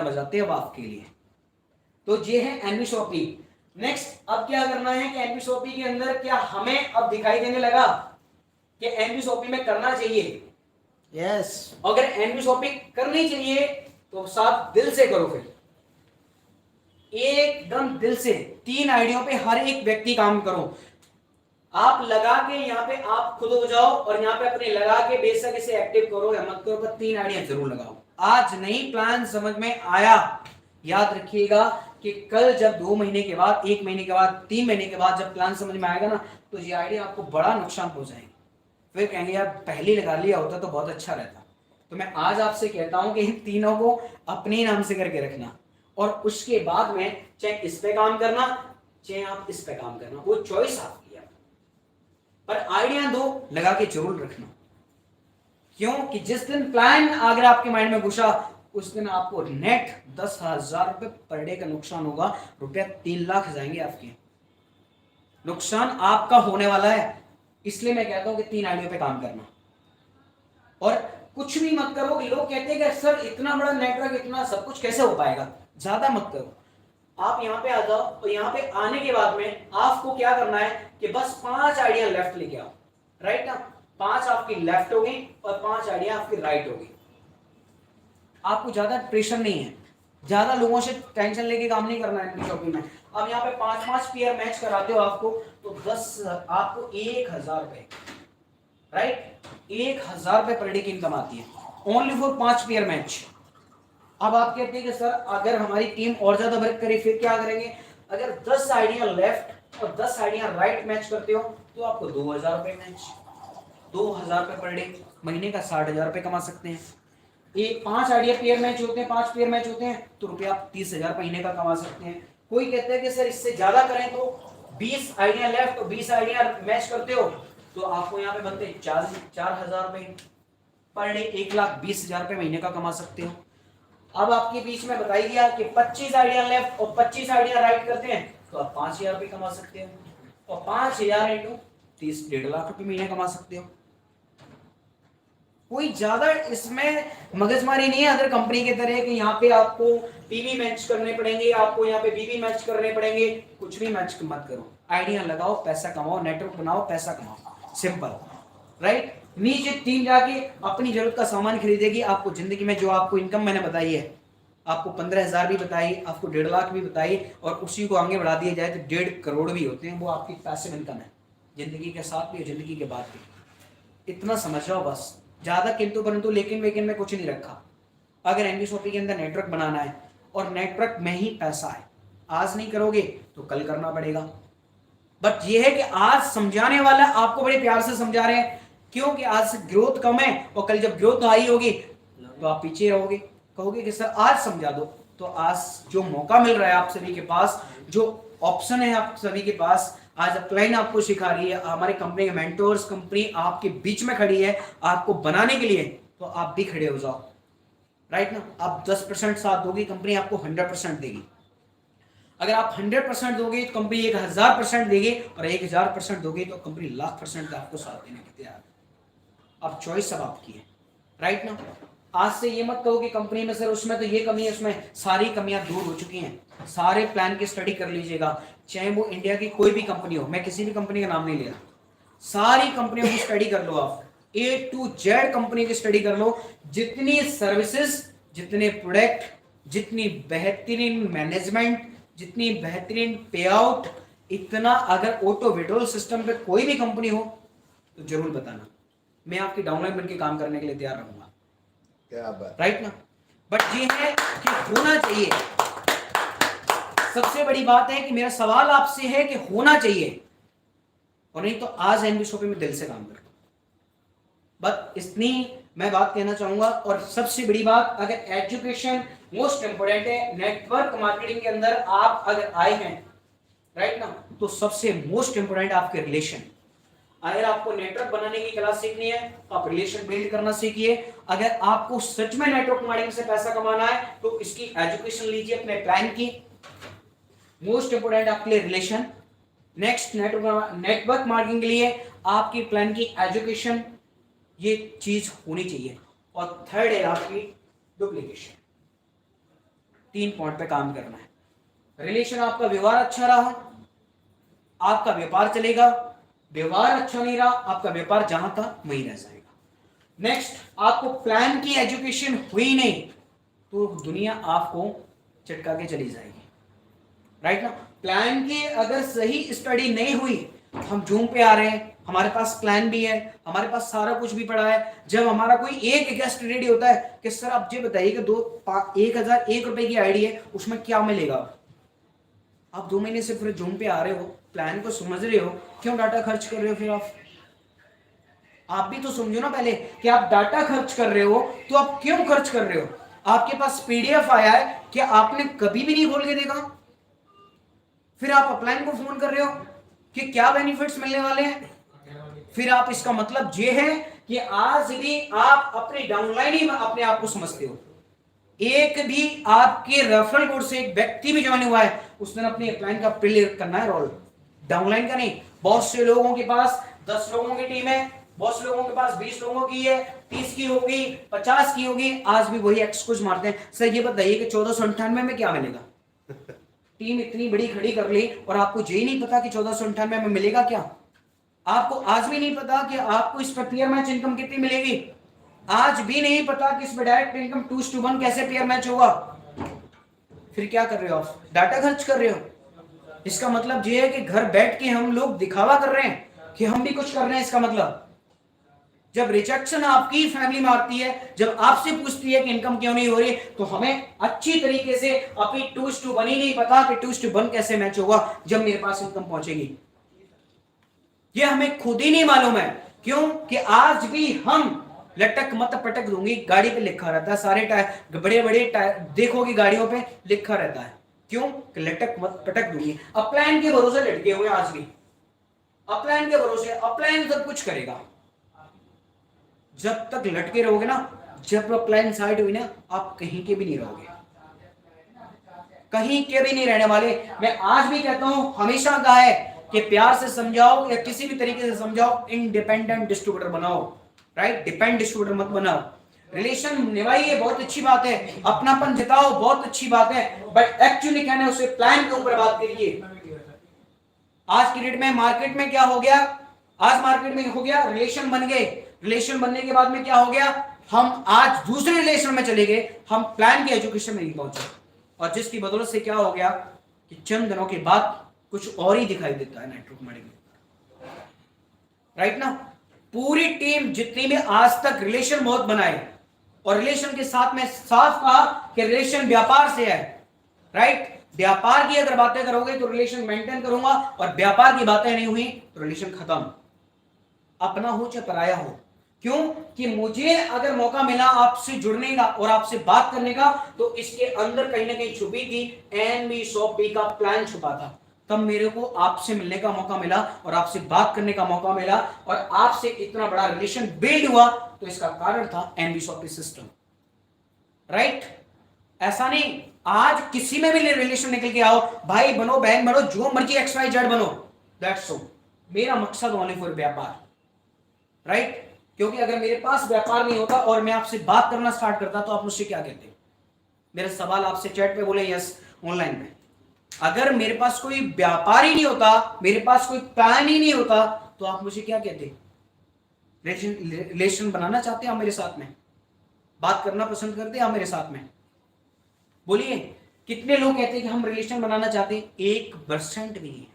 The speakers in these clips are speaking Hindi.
बजाते हैं अब आपके लिए। तो ये है एनवीसोपी। नेक्स्ट अब क्या करना है कि एनवीसोपी के अंदर क्या हमें अब दिखाई देने लगा कि एनवीसोपी में करना चाहिए। यस, अगर एनवीसोपी करनी चाहिए तो साथ दिल से करो, फिर एकदम दिल से 3 आइडियों पे हर एक व्यक्ति काम करो। आप लगा के यहाँ पे आप खुद हो जाओ और यहाँ पे अपने लगा के बेशक इसे एक्टिव करो या मत करो, पर 3 आइडिया जरूर लगाओ। आज नहीं प्लान समझ में आया, याद रखिएगा कि कल जब 2 महीने के बाद, 1 महीने के बाद, 3 महीने के बाद जब प्लान समझ में आएगा ना, तो ये आइडिया आपको बड़ा नुकसान पहुंचाएंगे। फिर कहेंगे यार पहले लगा लिया होता तो बहुत अच्छा रहता। तो मैं आज आपसे कहता हूं कि इन तीनों को अपने नाम से करके रखना, और उसके बाद में चाहे इस पे काम करना चाहे आप इस पे काम करना, वो चॉइस आपकी है, पर आइडिया दो लगा के जरूर रखना। क्यों कि जिस दिन प्लान अगर आपके माइंड में घुसा उस दिन आपको नेट 10,000 रुपए पर डे का नुकसान होगा, रुपया 3 लाख जाएंगे आपके। नुकसान आपका होने वाला है। इसलिए मैं कहता हूं कि 3 आइडिया पे काम करना, और कुछ भी मत करो कि लोग कहते हैं कि सर इतना बड़ा नेटवर्क इतना सब कुछ कैसे हो पाएगा, ज्यादा मत करो। आप यहाँ पे आ जाओ और यहाँ पे आने के बाद में आपको क्या करना है कि बस 5 आइडिया लेफ्ट लेके आओ, राइट ना। 5 आपकी लेफ्ट होगी और 5 आइडिया आपकी राइट होगी। आपको ज्यादा प्रेशर नहीं है, ज्यादा लोगों से टेंशन लेके काम नहीं करना है शॉपिंग में। अब यहाँ पे 5-5 पेयर मैच कराते हो आपको, तो 10 आपको 1,000 रुपए, राइट, 1,000 रुपए पर डे की इनकम आती है ओनली फॉर 5 पेयर मैच। अब आप कहते हैं कि सर अगर हमारी टीम और ज्यादा वर्क करे फिर क्या करेंगे। अगर 10 आइडिया लेफ्ट और 10 आइडिया राइट मैच करते हो तो आपको 2,000 रुपए मैच, 2,000 रुपए पर डे, महीने का 60,000 रुपए कमा सकते हैं। एक 5 आइडिया पेयर मैच होते हैं, 5 पेयर मैच होते हैं तो रुपया आप 30,000 महीने का कमा सकते हैं। कोई कहते हैं कि सर इससे ज्यादा करें तो 20 आइडिया लेफ्ट और 20 आइडिया मैच करते हो तो आपको यहाँ पे बनते 4,000 रुपए पर डे, 1,20,000 रुपए महीने का कमा सकते हो। अब आपके बीच में बताई दिया कि 25 आइडिया लेफ्ट और 25 आइडिया राइट करते हैं तो आप 5,000 रुपए कमा सकते हो, और 5,000 इंटू 30 1.5 लाख रुपए महीने कमा सकते हो। कोई ज्यादा इसमें मगजमारी नहीं है अदर कंपनी के तरह कि यहाँ पे आपको पीवी मैच करने पड़ेंगे, आपको यहाँ पे बीबी मैच करने पड़ेंगे। कुछ भी मैच मत करो, आइडिया लगाओ, पैसा कमाओ, नेटवर्क बनाओ, पैसा कमाओ, सिंपल, राइट। नीचे टीम जाके अपनी जरूरत का सामान खरीदेगी। आपको जिंदगी में जो आपको इनकम मैंने बताई है, आपको 15,000 भी बताई, आपको 1.5 लाख भी बताई, और उसी को आगे बढ़ा दिया जाए तो 1.5 करोड़ भी होते हैं। वो आपकी पैसिव इनकम है, जिंदगी के साथ भी और जिंदगी के बाद भी। इतना समझ जाओ बस, ज्यादा किंतु परंतु लेकिन वेकिन में कुछ नहीं रखा। अगर एनवीसोपी के अंदर नेटवर्क बनाना है और नेटवर्क में ही पैसा है, आज नहीं करोगे तो कल करना पड़ेगा। बट ये है कि आज समझाने वाला आपको बड़े प्यार से समझा रहे हैं, क्योंकि आज ग्रोथ कम है और कल जब ग्रोथ हाई होगी तो आप पीछे रहोगे, कहोगे कि सर आज समझा दो। तो आज जो मौका मिल रहा है आप सभी के पास, जो ऑप्शन है आप सभी के पास, आज अपलाइन आपको सिखा रही है, हमारी कंपनी के मेंटोर्स, कंपनी आपके बीच में खड़ी है आपको बनाने के लिए, तो आप भी खड़े हो जाओ, राइट ना। आप 10% साथ दोगे, कंपनी आपको 100% देगी। अगर आप 100% दोगे तो कंपनी 1,000% देगी, और 1,000% दोगे तो कंपनी 1,00,000% आपको साथ देने के तैयार है। अब चॉइस सब आपकी है, राइट ना। आज से ये मत कहो कि कंपनी में सर उसमें तो ये कमी है, उसमें सारी कमियां दूर हो चुकी हैं। सारे प्लान की स्टडी कर लीजिएगा, चाहे वो इंडिया की कोई भी कंपनी हो, मैं किसी भी कंपनी का नाम नहीं ले रहा, सारी कंपनियों की स्टडी कर लो आप, A to Z कंपनी की स्टडी कर लो। जितनी सर्विसेज, जितने प्रोडक्ट, जितनी बेहतरीन मैनेजमेंट, जितनी बेहतरीन पे आउट, इतना अगर ऑटो विड्रॉल सिस्टम पे कोई भी कंपनी हो तो जरूर बताना, मैं आपकी डाउनलाइन बनके काम करने के लिए तैयार रहूंगा, क्या बात, राइट ना। बट ये है कि होना चाहिए। सबसे बड़ी बात है कि मेरा सवाल आपसे है कि होना चाहिए, और नहीं तो आज एनवीसोपी में दिल से काम करो। बस इतनी मैं बात कहना चाहूंगा। और सबसे बड़ी बात, अगर एजुकेशन मोस्ट इंपोर्टेंट है, नेटवर्क मार्केटिंग के अंदर आप अगर आए हैं, राइट ना, तो सबसे मोस्ट इंपोर्टेंट आपके रिलेशन। अगर आपको नेटवर्क बनाने की क्लास सीखनी है तो आप रिलेशन बिल्ड करना सीखिए। अगर आपको सच में नेटवर्क मार्केटिंग से पैसा कमाना है तो इसकी एजुकेशन लीजिए अपने प्लान की। मोस्ट इंपोर्टेंट आपके लिए रिलेशन। नेक्स्ट नेटवर्क मार्केटिंग के लिए आपकी प्लान की एजुकेशन, ये चीज होनी चाहिए। और थर्ड है आपकी डुप्लीकेशन। 3 पॉइंट पे काम करना है। रिलेशन आपका व्यवहार अच्छा रहा, आपका व्यापार चलेगा। व्यवहार अच्छा नहीं रहा, आपका व्यापार जहां था वहीं रह जाएगा। नेक्स्ट, आपको प्लान की एजुकेशन हुई नहीं तो दुनिया आपको चटका के चली जाएगी, राइट ना। प्लान की अगर सही स्टडी नहीं हुई, हम जूम पे आ रहे हैं, हमारे पास प्लान भी है, हमारे पास सारा कुछ भी पड़ा है। जब हमारा कोई एक गेस्ट रेडी होता है कि सर आप ये बताइए कि 1,001 रुपए की आईडी है, उसमें क्या मिलेगा। आप 2 महीने से फिर जूम पे आ रहे हो, प्लान को समझ रहे हो, क्यों डाटा खर्च कर रहे हो फिर आप भी तो समझो ना पहले कि आप डाटा खर्च कर रहे हो तो आप क्यों खर्च कर रहे हो। आपके पास पीडीएफ आया है कि आपने कभी भी नहीं खोल के देखा, फिर आप अपलाइन को फोन कर रहे हो कि क्या बेनिफिट्स मिलने वाले हैं। फिर आप, इसका मतलब ये है कि आज भी आप अपने डाउनलाइन ही अपने आप को समझते हो। एक भी आपके रेफरल कोड से एक व्यक्ति भी ज्वाइन हुआ है, उसने अपनी अपलाइन का प्ले करना है रोल, डाउनलाइन का नहीं। बहुत से लोगों के पास 10 लोगों की टीम है, बहुत से लोगों के पास 20 लोगों की है, 30 की होगी, 50 की होगी। आज भी वही एक्सक्यूज मारते हैं, सर ये बताइए कि 1498 में क्या मिलेगा। टीम इतनी बड़ी खड़ी कर ली और आपको यही नहीं पता कि 1498 में मिलेगा क्या। आपको आज भी नहीं पता कि आपको इस पर पेयर मैच इनकम कितनी मिलेगी। आज भी नहीं पता कि इसमें डायरेक्ट इनकम 2:1 कैसे पेयर मैच होगा। फिर क्या कर रहे हो आप, डाटा खर्च कर रहे हो। इसका मतलब ये है कि घर बैठ के हम लोग दिखावा कर रहे हैं कि हम भी कुछ कर रहे हैं। इसका मतलब जब रिजेक्शन आपकी फैमिली में आती है, जब आपसे पूछती है कि इनकम क्यों नहीं हो रही, तो हमें अच्छी तरीके से अभी 2:1 ही नहीं पता कि 2:1 कैसे मैच होगा जब मेरे पास इनकम पहुंचेगी। ये हमें खुद ही नहीं मालूम है। क्यों कि आज भी हम लटक मत पटक दूंगी गाड़ी पे लिखा रहता है, सारे टायर बड़े बड़े टायर देखोगे गाड़ियों पे लिखा रहता है, क्यों कि लटक मत पटक दूंगी। अपलाइन के भरोसे लटके हुए आज भी, अपलाइन के भरोसे। अपलाइन सब कुछ करेगा, जब तक लटके रहोगे ना, जब अपलाइन साइड हुई ना, आप कहीं के भी नहीं रहोगे, कहीं के भी नहीं रहने वाले। मैं आज भी कहता हूं, हमेशा कहा है कि प्यार से समझाओ या किसी भी तरीके से समझाओ, इंडिपेंडेंट डिस्ट्रीब्यूटर बनाओ, राइट। डिपेंड डिस्ट्रीब्यूटर मत बनाओ। रिलेशन निभाइए, बहुत अच्छी बात है, अपनापन जताओ, बहुत अच्छी बात है, बट एक्चुअली कहना है उसे प्लान के ऊपर बात करिए। आज की डेट में मार्केट में क्या हो गया, आज मार्केट में हो गया रिलेशन बन गए, रिलेशन बनने के बाद में क्या हो गया, हम आज दूसरे रिलेशन में चले गए, हम प्लान की एजुकेशन में नहीं पहुंचे। और जिसकी बदौलत से क्या हो गया कि चंद दिनों के बाद कुछ और ही दिखाई देता है नेटवर्क मार्केटिंग, राइट ना। पूरी टीम जितनी भी आज तक रिलेशन बहुत बनाए, और रिलेशन के साथ में साफ कहा कि रिलेशन व्यापार से है, राइट। व्यापार की अगर बातें करोगे तो रिलेशन मेंटेन करूंगा, और व्यापार की बातें नहीं हुई तो रिलेशन खत्म, अपना हो चाहे पराया हो। क्यों कि मुझे अगर मौका मिला आपसे जुड़ने का और आपसे बात करने का, तो इसके अंदर कहीं ना कहीं छुपी थी एनबीएसपी का प्लान छुपा था। तब मेरे को आपसे मिलने का मौका मिला और आपसे बात करने का मौका मिला, और आपसे इतना बड़ा रिलेशन बिल्ड हुआ, तो इसका कारण था एनबीएसपी सिस्टम, राइट। ऐसा नहीं आज किसी में भी रिलेशन निकल के आओ, भाई बनो, बहन बनो, जो मर्जी XYZ बनो, दैट्स ऑल। मेरा मकसद ओनली फॉर व्यापार, राइट। क्योंकि अगर मेरे पास व्यापार नहीं होता और मैं आपसे बात करना स्टार्ट करता, तो आप मुझसे क्या कहते हैं। मेरा सवाल आपसे चैट पे बोले, यस ऑनलाइन में, अगर मेरे पास कोई व्यापार ही नहीं होता, मेरे पास कोई प्लान ही नहीं होता, तो आप मुझे क्या कहते। रिलेशन बनाना चाहते हैं आप मेरे साथ में, बात करना पसंद करते हैं आप मेरे साथ में, बोलिए कितने लोग कहते हैं कि हम रिलेशन बनाना चाहते हैं। 1% भी नहीं है,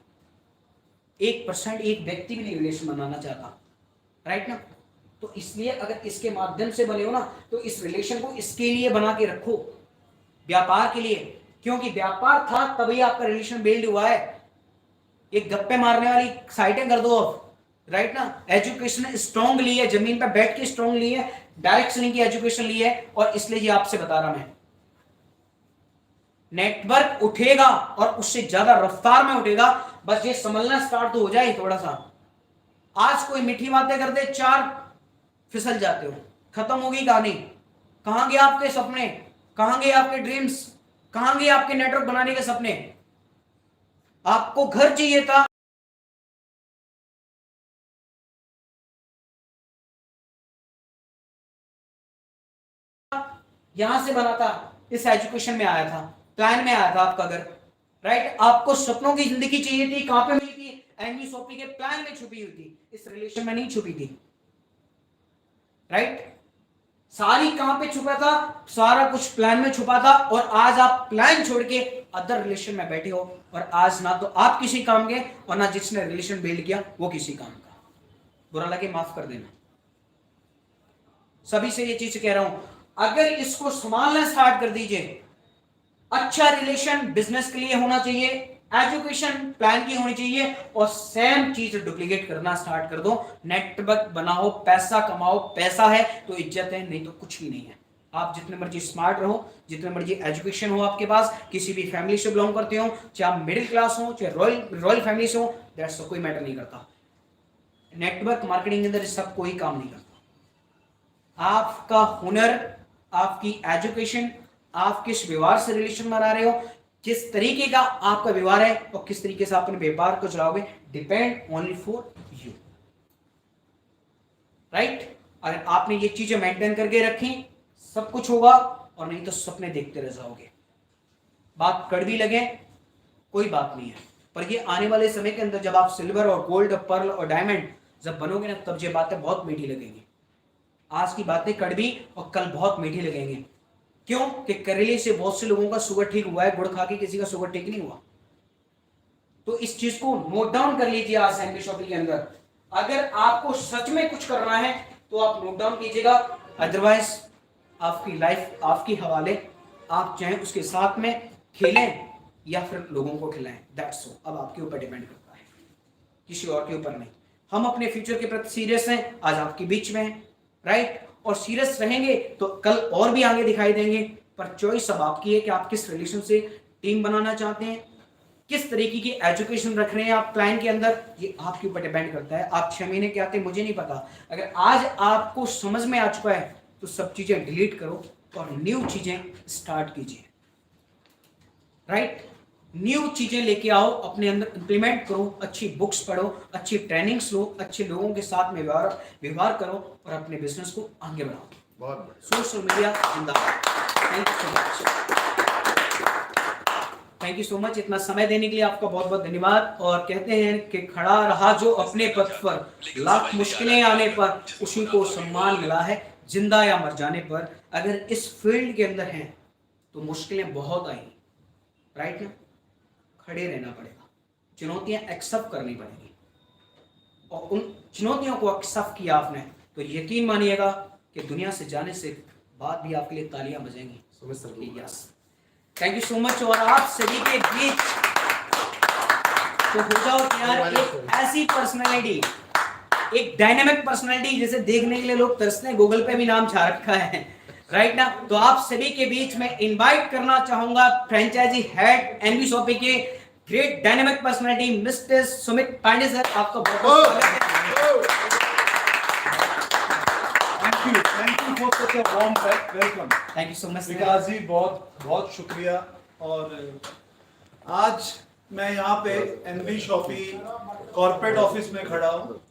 1%, एक व्यक्ति भी नहीं रिलेशन बनाना चाहता, राइट ना। तो इसलिए अगर इसके माध्यम से बने हो ना, तो इस रिलेशन को इसके लिए बना के रखो, व्यापार के लिए। क्योंकि व्यापार था तभी आपका रिलेशन बिल्ड हुआ है। एक गप्पे मारने वाली साइटें कर दो आप, राइट ना। एजुकेशन स्ट्रॉन्ग ली है, जमीन पर बैठ के स्ट्रॉन्ग ली है, डायरेक्ट की एजुकेशन ली है, और इसलिए ये आपसे बता रहा मैं, नेटवर्क उठेगा और उससे ज्यादा रफ्तार में उठेगा। बस ये समझना स्टार्ट तो हो जाए थोड़ा सा। आज कोई मीठी बातें करते, 4 फिसल जाते हो, खत्म होगी कहानी। कहां गए आपके सपने, कहां गए आपके ड्रीम्स, कहां गए आपके नेटवर्क बनाने के सपने। आपको घर चाहिए था, यहां से बना था, इस एजुकेशन में आया था, प्लान में आया था आपका घर, राइट? आपको सपनों की जिंदगी चाहिए थी, कहां पे मिली थी? एनवी सोपी के प्लान में छुपी हुई थी, इस रिलेशन में नहीं छुपी थी, राइट? सारी कहां पे छुपा था? सारा कुछ प्लान में छुपा था, और आज आप प्लान छोड़ के अदर रिलेशन में बैठे हो, और आज ना तो आप किसी काम के और ना जिसने रिलेशन बिल्ड किया वो किसी काम का। बुरा लगे माफ कर देना, सभी से ये चीज कह रहा हूं, अगर इसको संभालना स्टार्ट कर दीजिए। अच्छा रिलेशन बिजनेस के लिए होना चाहिए, एजुकेशन प्लान की होनी चाहिए, और सेम चीज डुप्लीकेट करना स्टार्ट कर दो। नेटवर्क बनाओ, पैसा कमाओ, पैसा है तो इज्जत है, नहीं तो कुछ भी नहीं है। आप जितने मर्जी स्मार्ट रहो, जितने मर्जी एजुकेशन हो आपके पास, किसी भी फैमिली से बिलोंग करते हो, चाहे आप मिडिल क्लास हो, चाहे रॉयल फैमिली से हो, दैट्स कोई मैटर नहीं करता। नेटवर्क मार्केटिंग के अंदर सब कोई काम नहीं करता। आपका हुनर, आपकी एजुकेशन, आप किस व्यवहार से रिलेशन बना रहे हो, किस तरीके का आपका व्यवहार है, और किस तरीके से आप अपने व्यापार को चलाओगे, depend only for you, right? अगर आपने ये चीजें मेंटेन करके रखी, सब कुछ होगा, और नहीं तो सपने देखते रह जाओगे। बात कड़वी लगे कोई बात नहीं है, पर ये आने वाले समय के अंदर जब आप सिल्वर और गोल्ड और पर्ल और डायमंड जब बनोगे ना, तब ये बातें बहुत मीठी लगेंगी। आज की बातें कड़वी और कल बहुत मीठी लगेंगी। क्यों? कि करेले से बहुत से लोगों का शुगर ठीक हुआ है, गुड़ खा के किसी का शुगर ठीक नहीं हुआ। तो इस चीज को नोट डाउन कर लीजिए आज एनवी शॉपिंग के अंदर। अगर आपको सच में कुछ करना है तो आप नोट डाउन कीजिएगा, अदरवाइज आपकी लाइफ आपके हवाले। आप चाहे उसके साथ में खेलें या फिर लोगों को खिलाएं, दैट्स ऑल। अब आपके ऊपर डिपेंड करता है, किसी और के ऊपर नहीं। हम अपने फ्यूचर के प्रति सीरियस हैं, आज आपके बीच में हैं, राइट? और सीरियस रहेंगे तो कल और भी आगे दिखाई देंगे, पर चॉइस अब आपकी है कि आप किस रिलेशन से टीम बनाना चाहते हैं, किस तरीके की एजुकेशन रख रहे हैं आप प्लान के अंदर, ये आपके ऊपर डिपेंड करता है। आप 6 महीने के आते मुझे नहीं पता, अगर आज आपको समझ में आ चुका है तो सब चीजें डिलीट करो और न्यू चीजें स्टार्ट कीजिए, राइट? न्यू चीजें लेके आओ, अपने अंदर इंप्लीमेंट करो, अच्छी बुक्स पढ़ो, अच्छी ट्रेनिंग्स लो, अच्छे लोगों के साथ में व्यवहार करो, और अपने बिजनेस को आगे बढ़ाओ। बहुत सोशल मीडिया जिंदाबाद। Thank you so much, thank you so much. इतना समय देने के लिए आपका बहुत बहुत धन्यवाद। और कहते हैं कि खड़ा रहा जो अपने पथ पर, लाख मुश्किलें आने पर उसी को सम्मान मिला है, जिंदा या मर जाने पर। अगर इस फील्ड के अंदर हैं तो मुश्किलें बहुत आएंगी, राइट ना? खड़े रहना पड़ेगा, चुनौतियां एक्सेप्ट करनी पड़ेगी, और उन चुनौतियों को एक्सेप्ट किया आपने तो यकीन मानिएगा कि दुनिया से जाने से बाद भी आपके लिए तालियां बजेंगी। Yes, thank you so much. और आप सभी के बीच तो हो जाओ यार एक ऐसी पर्सनैलिटी, एक डायनामिक पर्सनैलिटी जिसे देखने के लिए लोग तरसते हैं, गूगल पे भी नाम छा रखा है, राइट ना? तो आप सभी के बीच में इनवाइट करना चाहूंगा फ्रेंचाइजी हेड एनवी शॉपिंग के great dynamic personality mister Sumit Pandey sir, आपका बहुत स्वागत है। Thank you for such a warm welcome. Thank you so much Vikas ji, बहुत बहुत शुक्रिया। और आज मैं यहाँ पे एनवी शॉपी कॉर्पोरेट ऑफिस में खड़ा हूँ,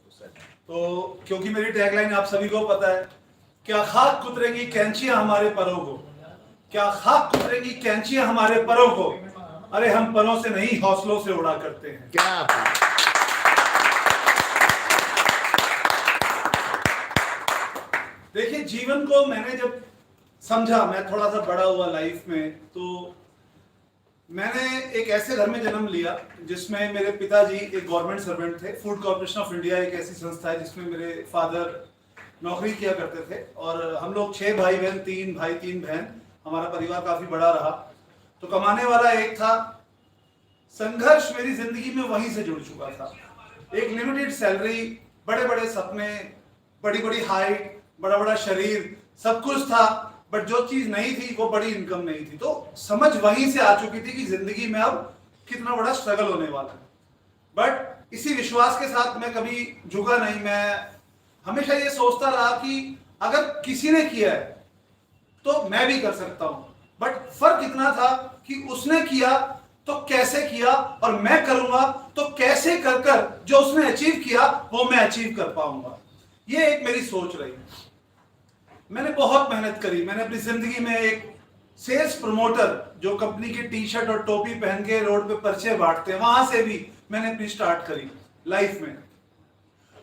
तो क्योंकि मेरी टैगलाइन आप सभी को पता है, क्या खाक कुतरेंगी कैंचियां हमारे परों को, क्या खाक कुतरेंगी कैंचियां हमारे परों को, अरे हम परों से नहीं हौसलों से उड़ा करते हैं। क्या बात। देखिए, जीवन को मैंने जब समझा, मैं थोड़ा सा बड़ा हुआ लाइफ में, तो मैंने एक ऐसे घर में जन्म लिया जिसमें मेरे पिताजी एक गवर्नमेंट सर्वेंट थे। फूड कॉर्पोरेशन ऑफ इंडिया एक ऐसी संस्था है जिसमें मेरे फादर नौकरी किया करते थे, और हम लोग 6 भाई बहन, 3 भाई 3 बहन, हमारा परिवार काफी बड़ा रहा। तो कमाने वाला एक था। संघर्ष मेरी जिंदगी में वहीं से जुड़ चुका था। एक लिमिटेड सैलरी, बड़े बड़े सपने, बड़ी बड़ी हाइट, बड़ा बड़ा शरीर, सब कुछ था, बट जो चीज नहीं थी वो बड़ी इनकम नहीं थी। तो समझ वहीं से आ चुकी थी कि जिंदगी में अब कितना बड़ा स्ट्रगल होने वाला है। बट इसी विश्वास के साथ मैं कभी झुका नहीं। मैं हमेशा ये सोचता रहा कि अगर किसी ने किया है तो मैं भी कर सकता हूं। बट फर्क इतना था कि उसने किया तो कैसे किया, और मैं करूंगा तो कैसे कर कर जो उसने अचीव किया वो मैं अचीव कर पाऊंगा। ये एक मेरी सोच रही। मैंने बहुत मेहनत करी। मैंने अपनी जिंदगी में एक सेल्स प्रमोटर जो कंपनी की टी शर्ट और टोपी पहन के रोड पे पर्चे बांटते हैं, वहां से भी मैंने अपनी स्टार्ट करी लाइफ में।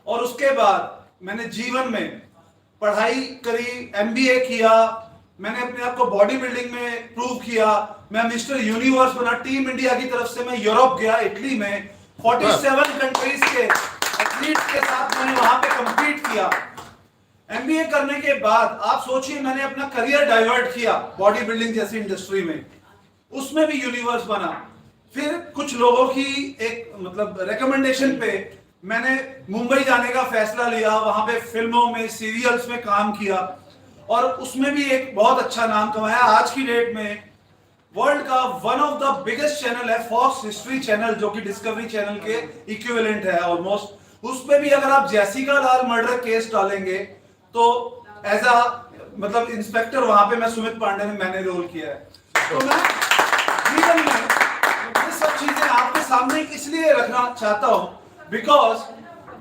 और उसके बाद मैंने जीवन में पढ़ाई करी, एमबीए किया, मैंने अपने आप को बॉडी बिल्डिंग में प्रूव किया, मैं मिस्टर यूनिवर्स बना। टीम इंडिया की तरफ से मैं यूरोप गया, इटली में 47 कंट्रीज के एथलीट्स के साथ मैंने वहां पे कंपीट किया। एमबीए करने के बाद आप सोचिए मैंने अपना करियर डाइवर्ट किया बॉडी बिल्डिंग जैसी इंडस्ट्री में, उसमें भी यूनिवर्स बना। फिर कुछ लोगों की एक मतलब रिकमेंडेशन पे मैंने मुंबई जाने का फैसला लिया, वहां पे फिल्मों में, सीरियल्स में काम किया और उसमें भी एक बहुत अच्छा नाम कमाया। आज की डेट में वर्ल्ड का one of the biggest channel है फॉक्स हिस्ट्री चैनल, जो कि डिस्कवरी चैनल के इक्विवेलेंट है ऑलमोस्ट। उस पे भी अगर आप जैसिका लाल मर्डर केस डालेंगे तो एज अ मतलब इंस्पेक्टर वहां पे मैं सुमित पांडे ने मैंने रोल किया है। तो मैं जीवन में ये सब चीजें आपके सामने इसलिए रखना चाहता हूं बिकॉज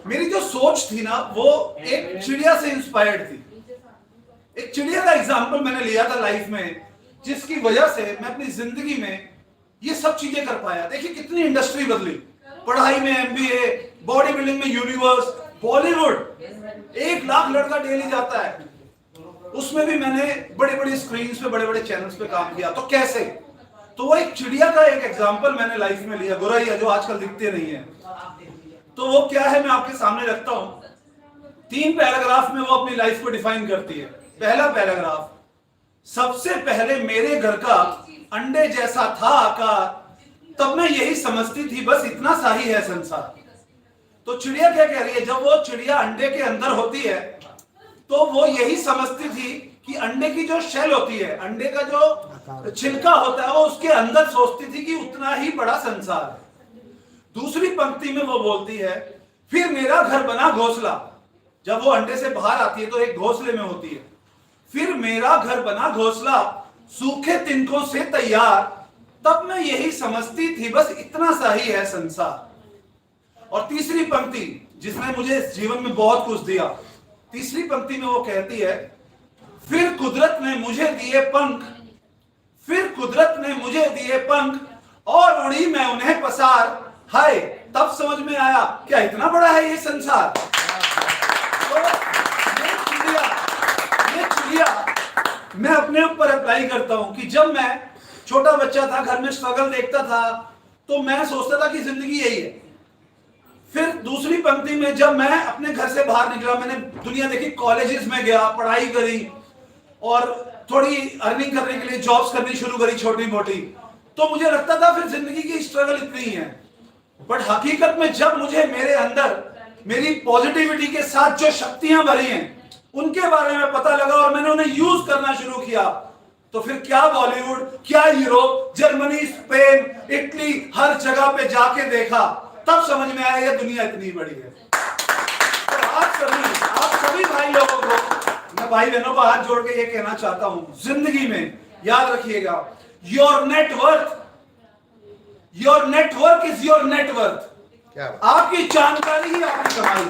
मेरी जो सोच थी ना वो एक चिड़िया से इंस्पायर्ड थी। एक चिड़िया का एग्जांपल मैंने लिया था लाइफ में, जिसकी वजह से मैं अपनी जिंदगी में ये सब चीजें कर पाया। देखिए कितनी इंडस्ट्री बदली, पढ़ाई में एमबीए, बॉडी बिल्डिंग में यूनिवर्स, बॉलीवुड 1 लाख लड़का डेली जाता है, उसमें भी मैंने बड़ी बड़ी स्क्रीन पे, बड़े बड़े चैनल्स पे काम किया। तो कैसे? तो वो एक चिड़िया का एक एग्जांपल मैंने लाइफ में लिया, गोरैया जो आजकल दिखते नहीं है। तो वो क्या है मैं आपके सामने रखता हूं। 3 पैराग्राफ में वो अपनी लाइफ को डिफाइन करती है। पहला पैराग्राफ, सबसे पहले मेरे घर का अंडे जैसा था आकार, तब मैं यही समझती थी बस इतना सा ही है संसार। तो चिड़िया क्या कह रही है, जब वो चिड़िया अंडे के अंदर होती है तो वो यही समझती थी कि अंडे की जो शेल होती है, अंडे का जो छिलका होता है, वो उसके अंदर सोचती थी कि उतना ही बड़ा संसार है। दूसरी पंक्ति में वो बोलती है, फिर मेरा घर बना घोंसला। जब वो अंडे से बाहर आती है तो एक घोंसले में होती है। फिर मेरा घर बना घोंसला, सूखे तिनकों से तैयार, तब मैं यही समझती थी बस इतना सा ही है संसार। और तीसरी पंक्ति जिसने मुझे इस जीवन में बहुत कुछ दिया, तीसरी पंक्ति में वो कहती है, फिर कुदरत ने मुझे दिए पंख, फिर कुदरत ने मुझे दिए पंख और उड़ी मैं उन्हें पसार, हाय तब समझ में आया क्या इतना बड़ा है ये संसार। तो ये चिड़िया मैं अपने ऊपर अप्लाई करता हूं कि जब मैं छोटा बच्चा था, घर में स्ट्रगल देखता था, तो मैं सोचता था कि जिंदगी यही है। फिर दूसरी पंक्ति में जब मैं अपने घर से बाहर निकला, मैंने दुनिया देखी, कॉलेजेस में गया, पढ़ाई करी और थोड़ी अर्निंग करने के लिए जॉब्स करनी शुरू करी छोटी मोटी, तो मुझे लगता था फिर जिंदगी की स्ट्रगल इतनी ही है। बट हकीकत में जब मुझे मेरे अंदर मेरी पॉजिटिविटी के साथ जो शक्तियां भरी हैं उनके बारे में पता लगा और मैंने उन्हें यूज करना शुरू किया, तो फिर क्या बॉलीवुड, क्या यूरोप, जर्मनी, स्पेन, इटली, हर जगह पे जाके देखा, तब समझ में आया ये दुनिया इतनी बड़ी है। तो आप सभी भाई लोगों को, मैं भाई बहनों को हाथ जोड़ के ये कहना चाहता हूं, जिंदगी में याद रखिएगा, your net worth is your net worth. आपकी जानकारी ही आपकी कमाई है।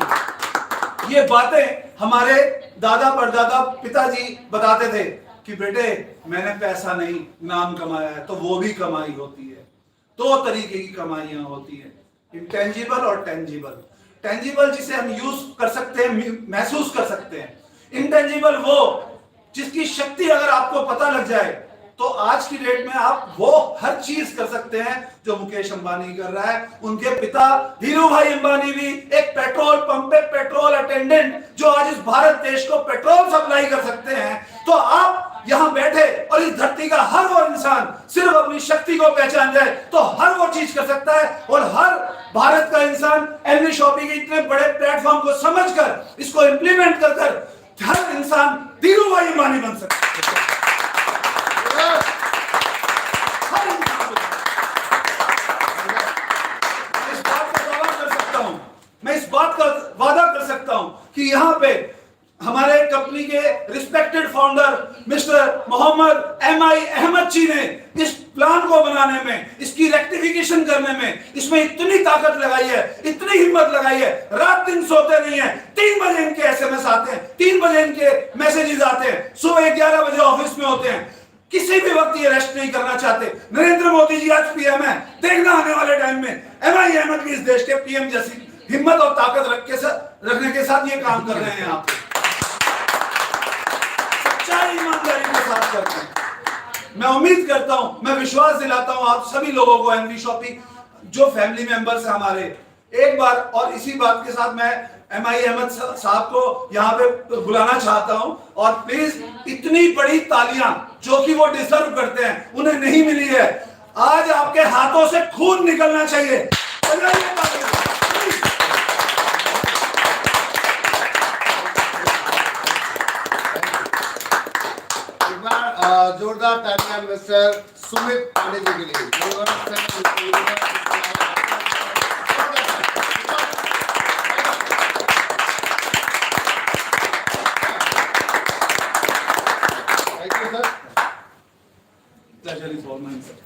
ये बातें हमारे दादा परदादा पिताजी बताते थे कि बेटे मैंने पैसा नहीं नाम कमाया है, तो वो भी कमाई होती है। 2 तरीके की कमाइयां होती है, इंटेंजिबल और टेंजिबल। टेंजिबल जिसे हम यूज कर सकते हैं, महसूस कर सकते हैं। इंटेंजिबल वो जिसकी शक्ति अगर आपको पता लग जाए तो आज की डेट में आप वो हर चीज कर सकते हैं जो मुकेश अंबानी कर रहा है। उनके पिता धीरू भाई अंबानी भी एक पेट्रोल पंप पे पेट्रोल अटेंडेंट जो आज इस भारत देश को पेट्रोल सप्लाई कर सकते हैं। तो आप यहां बैठे और इस धरती का हर वो इंसान सिर्फ अपनी शक्ति को पहचान जाए तो हर वो चीज कर सकता है। और हर भारत का इंसान एलवी शॉपिंग के इतने बड़े प्लेटफॉर्म को समझकर इसको इंप्लीमेंट कर हर इंसान धीरू भाई अंबानी बन सकता है। मैं इस बात का वादा कर सकता हूं कि यहां पे हमारे कंपनी के respected founder mister Mohammed MI Ahmed ji ने इस प्लान को बनाने में, इसकी रेक्टिफिकेशन करने में, इसमें इतनी ताकत लगाई है, इतनी हिम्मत लगाई है, रात दिन सोते नहीं है। 3 बजे इनके एसएमएस आते हैं, 3 बजे इनके मैसेजेस आते हैं, सुबह 11 बजे ऑफिस में होते हैं। किसी भी वक्त ये रेस्ट नहीं करना चाहते। नरेंद्र मोदी जी आज पीएम है, देखना आने वाले टाइम में MI अहमद भी इस देश के पीएम जैसी हिम्मत और ताकत रखने के साथ ये काम कर रहे हैं। आप सच्चाई ईमानदारी के साथ करते हैं। मैं उम्मीद करता हूं, मैं विश्वास दिलाता हूं आप सभी लोगों को, एनवी शॉपिंग जो फैमिली मेंबर्स हैं हमारे, एक बार और इसी बात के साथ मैं MI अहमद साहब को यहाँ पे बुलाना चाहता हूं, और प्लीज इतनी बड़ी तालियां जो कि वो डिजर्व करते हैं उन्हें नहीं मिली है। आज आपके हाथों से खून निकलना चाहिए। जोरदार तालियां मिस्टर सुमित पांडे जी के लिए।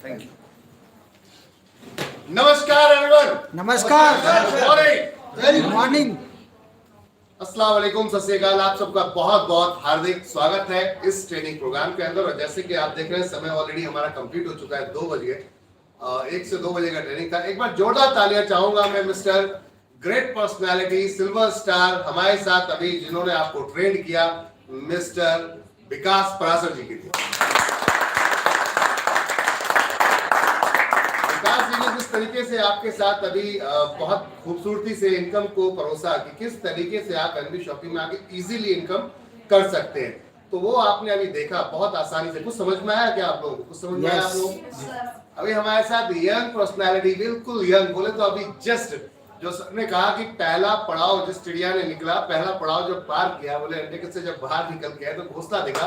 Thank you. नमस्कार एवरीवन। नमस्कार। Good morning. अस्सलाम वालेकुम, सत श्री अकाल। आप सबका बहुत बहुत हार्दिक स्वागत है इस ट्रेनिंग प्रोग्राम के अंदर। और जैसे कि आप देख रहे हैं समय ऑलरेडी हमारा कंप्लीट हो चुका है, 2 बजे 1 से 2 बजे का ट्रेनिंग था। एक बार जोरदार तालियां चाहूंगा मैं mister great personality silver star हमारे साथ अभी जिन्होंने आपको ट्रेन किया, मिस्टर विकास पराशर जी के लिए। विकास जी ने जिस तरीके से आपके साथ अभी बहुत खूबसूरती से इनकम को परोसा कि किस तरीके से आप एनवी शॉपिंग में आके इजीली इनकम कर सकते हैं, तो वो आपने अभी देखा बहुत आसानी से। कुछ समझ में आया क्या आप लोगों को? कुछ समझ में आया आप लोगों को? अभी हमारे साथ यंग पर्सनालिटी, बिल्कुल यंग, बोले तो अभी जस्ट जो सबने कहा कि पहला पड़ाव जिस चिड़िया ने निकला, पहला पड़ाव जब पार किया, बोले अंडे से जब बाहर निकल गया तो घोंसला देखा,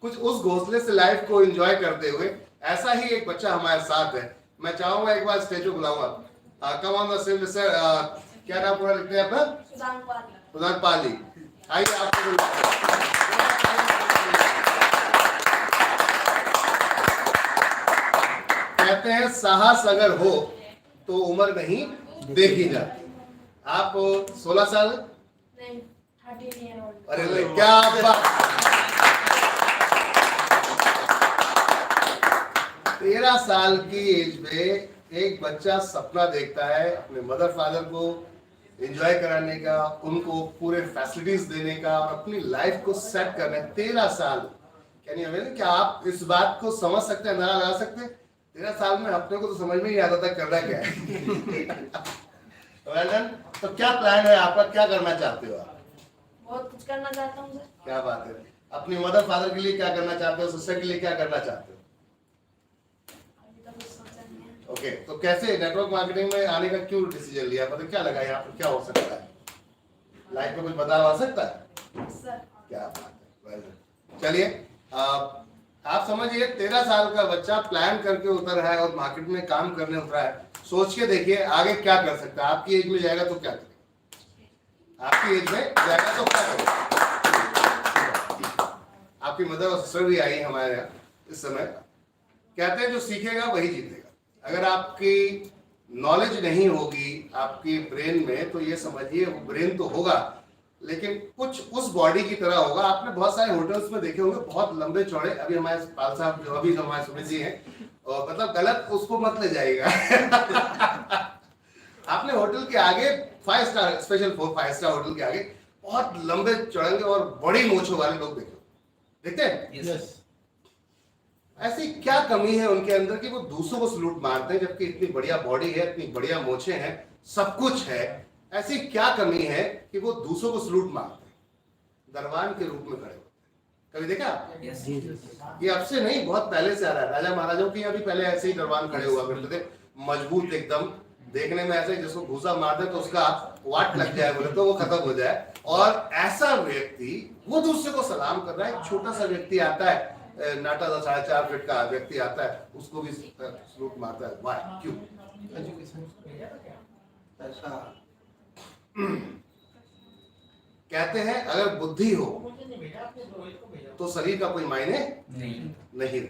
कुछ उस घोंसले से लाइफ को एंजॉय करते हुए ऐसा ही एक बच्चा हमारे साथ है। मैं चाहूंगा एक बार स्टेज पे बुलाऊंगा। Come on the stage sir, क्या नाम पूरा लिखते हैं आपका? प्रधान पाल जी, आइए आपको कहते हैं साहस अगर हो तो उम्र नहीं देखी जाती। आप 16 साल? नहीं, 13 ईयर ओल्ड। अरे क्या बात। 13 साल की एज में एक बच्चा सपना देखता है अपने मदर फादर को एंजॉय कराने का, उनको पूरे फैसिलिटीज देने का और अपनी लाइफ को सेट करने। 13 साल, क्या आप इस बात को समझ सकते हैं, अंदाजा लगा सकते हैं? 13 साल में अपने को तो समझ में नहीं आता था करना क्या है। well done। तो क्या प्लान है आपका, क्या करना चाहते हो आप? बहुत कुछ करना चाहता हूँ सर। क्या बात है। अपनी मदर फादर के लिए क्या करना चाहते हो, सिस्टर के लिए क्या करना चाहते हो? अभी तो कुछ सोचा नहीं है। ओके, तो कैसे नेटवर्क मार्केटिंग में आने का क्यों डिसीजन लिया, मतलब क्या लगा यहाँ पर क्या हो सकता है, लाइफ में कुछ बदलाव आ सकता है? सर क्या बात है। well done। चलिए आप समझिए 13 साल का बच्चा प्लान करके उतर है और मार्केट में काम करने उतरा है। सोच के देखिए आगे क्या कर सकता है। आपकी एज में जाएगा तो क्या करेगा, आपकी एज में जाएगा तो क्या करेगा? आपकी मदर और सिस्टर भी आई हमारे यहाँ इस समय। कहते हैं जो सीखेगा वही जीतेगा। अगर आपकी नॉलेज नहीं होगी आपकी ब्रेन में तो ये समझिए वो ब्रेन तो होगा लेकिन कुछ उस बॉडी की तरह होगा। आपने बहुत सारे होटल्स में देखे होंगे, बहुत लंबे चौड़े। अभी हमारे पाल साहब जो अभी हमारे सुमित जी हैं, और मतलब गलत उसको मत ले जाएगा। आपने होटल के आगे 5 स्टार स्पेशल 5 स्टार होटल के आगे बहुत लंबे चौड़े और बड़ी मूंछों वाले लोग देखते हैं। yes. ऐसी क्या कमी है उनके अंदर कि वो दूसरों को सलूट मारते हैं, जबकि इतनी बढ़िया बॉडी है, इतनी बढ़िया मूंछें हैं, सब कुछ है। ऐसी क्या कमी है कि वो दूसरों को सलूट मारते हैं, दरबान के रूप में खड़े होते हैं? कभी देखा? yes. ये अब से नहीं, बहुत पहले से आ रहा है। राजा महाराजाओं की अभी पहले ऐसे ही दरबान खड़े हुआ करते थे, मजबूत एकदम, देखने में ऐसे जिसको घूसा मार दे तो उसका वाट लग जाए बोले तो वो खत्म हो जाए। और ऐसा व्यक्ति वो दूसरे को सलाम कर रहा है। एक छोटा सा व्यक्ति आता है, नाटा सा 4.5 फीट का व्यक्ति आता है, उसको भी सलूट मारता है। वाह, क्यों? कहते हैं अगर बुद्धि हो तो शरीर का कोई मायने नहीं।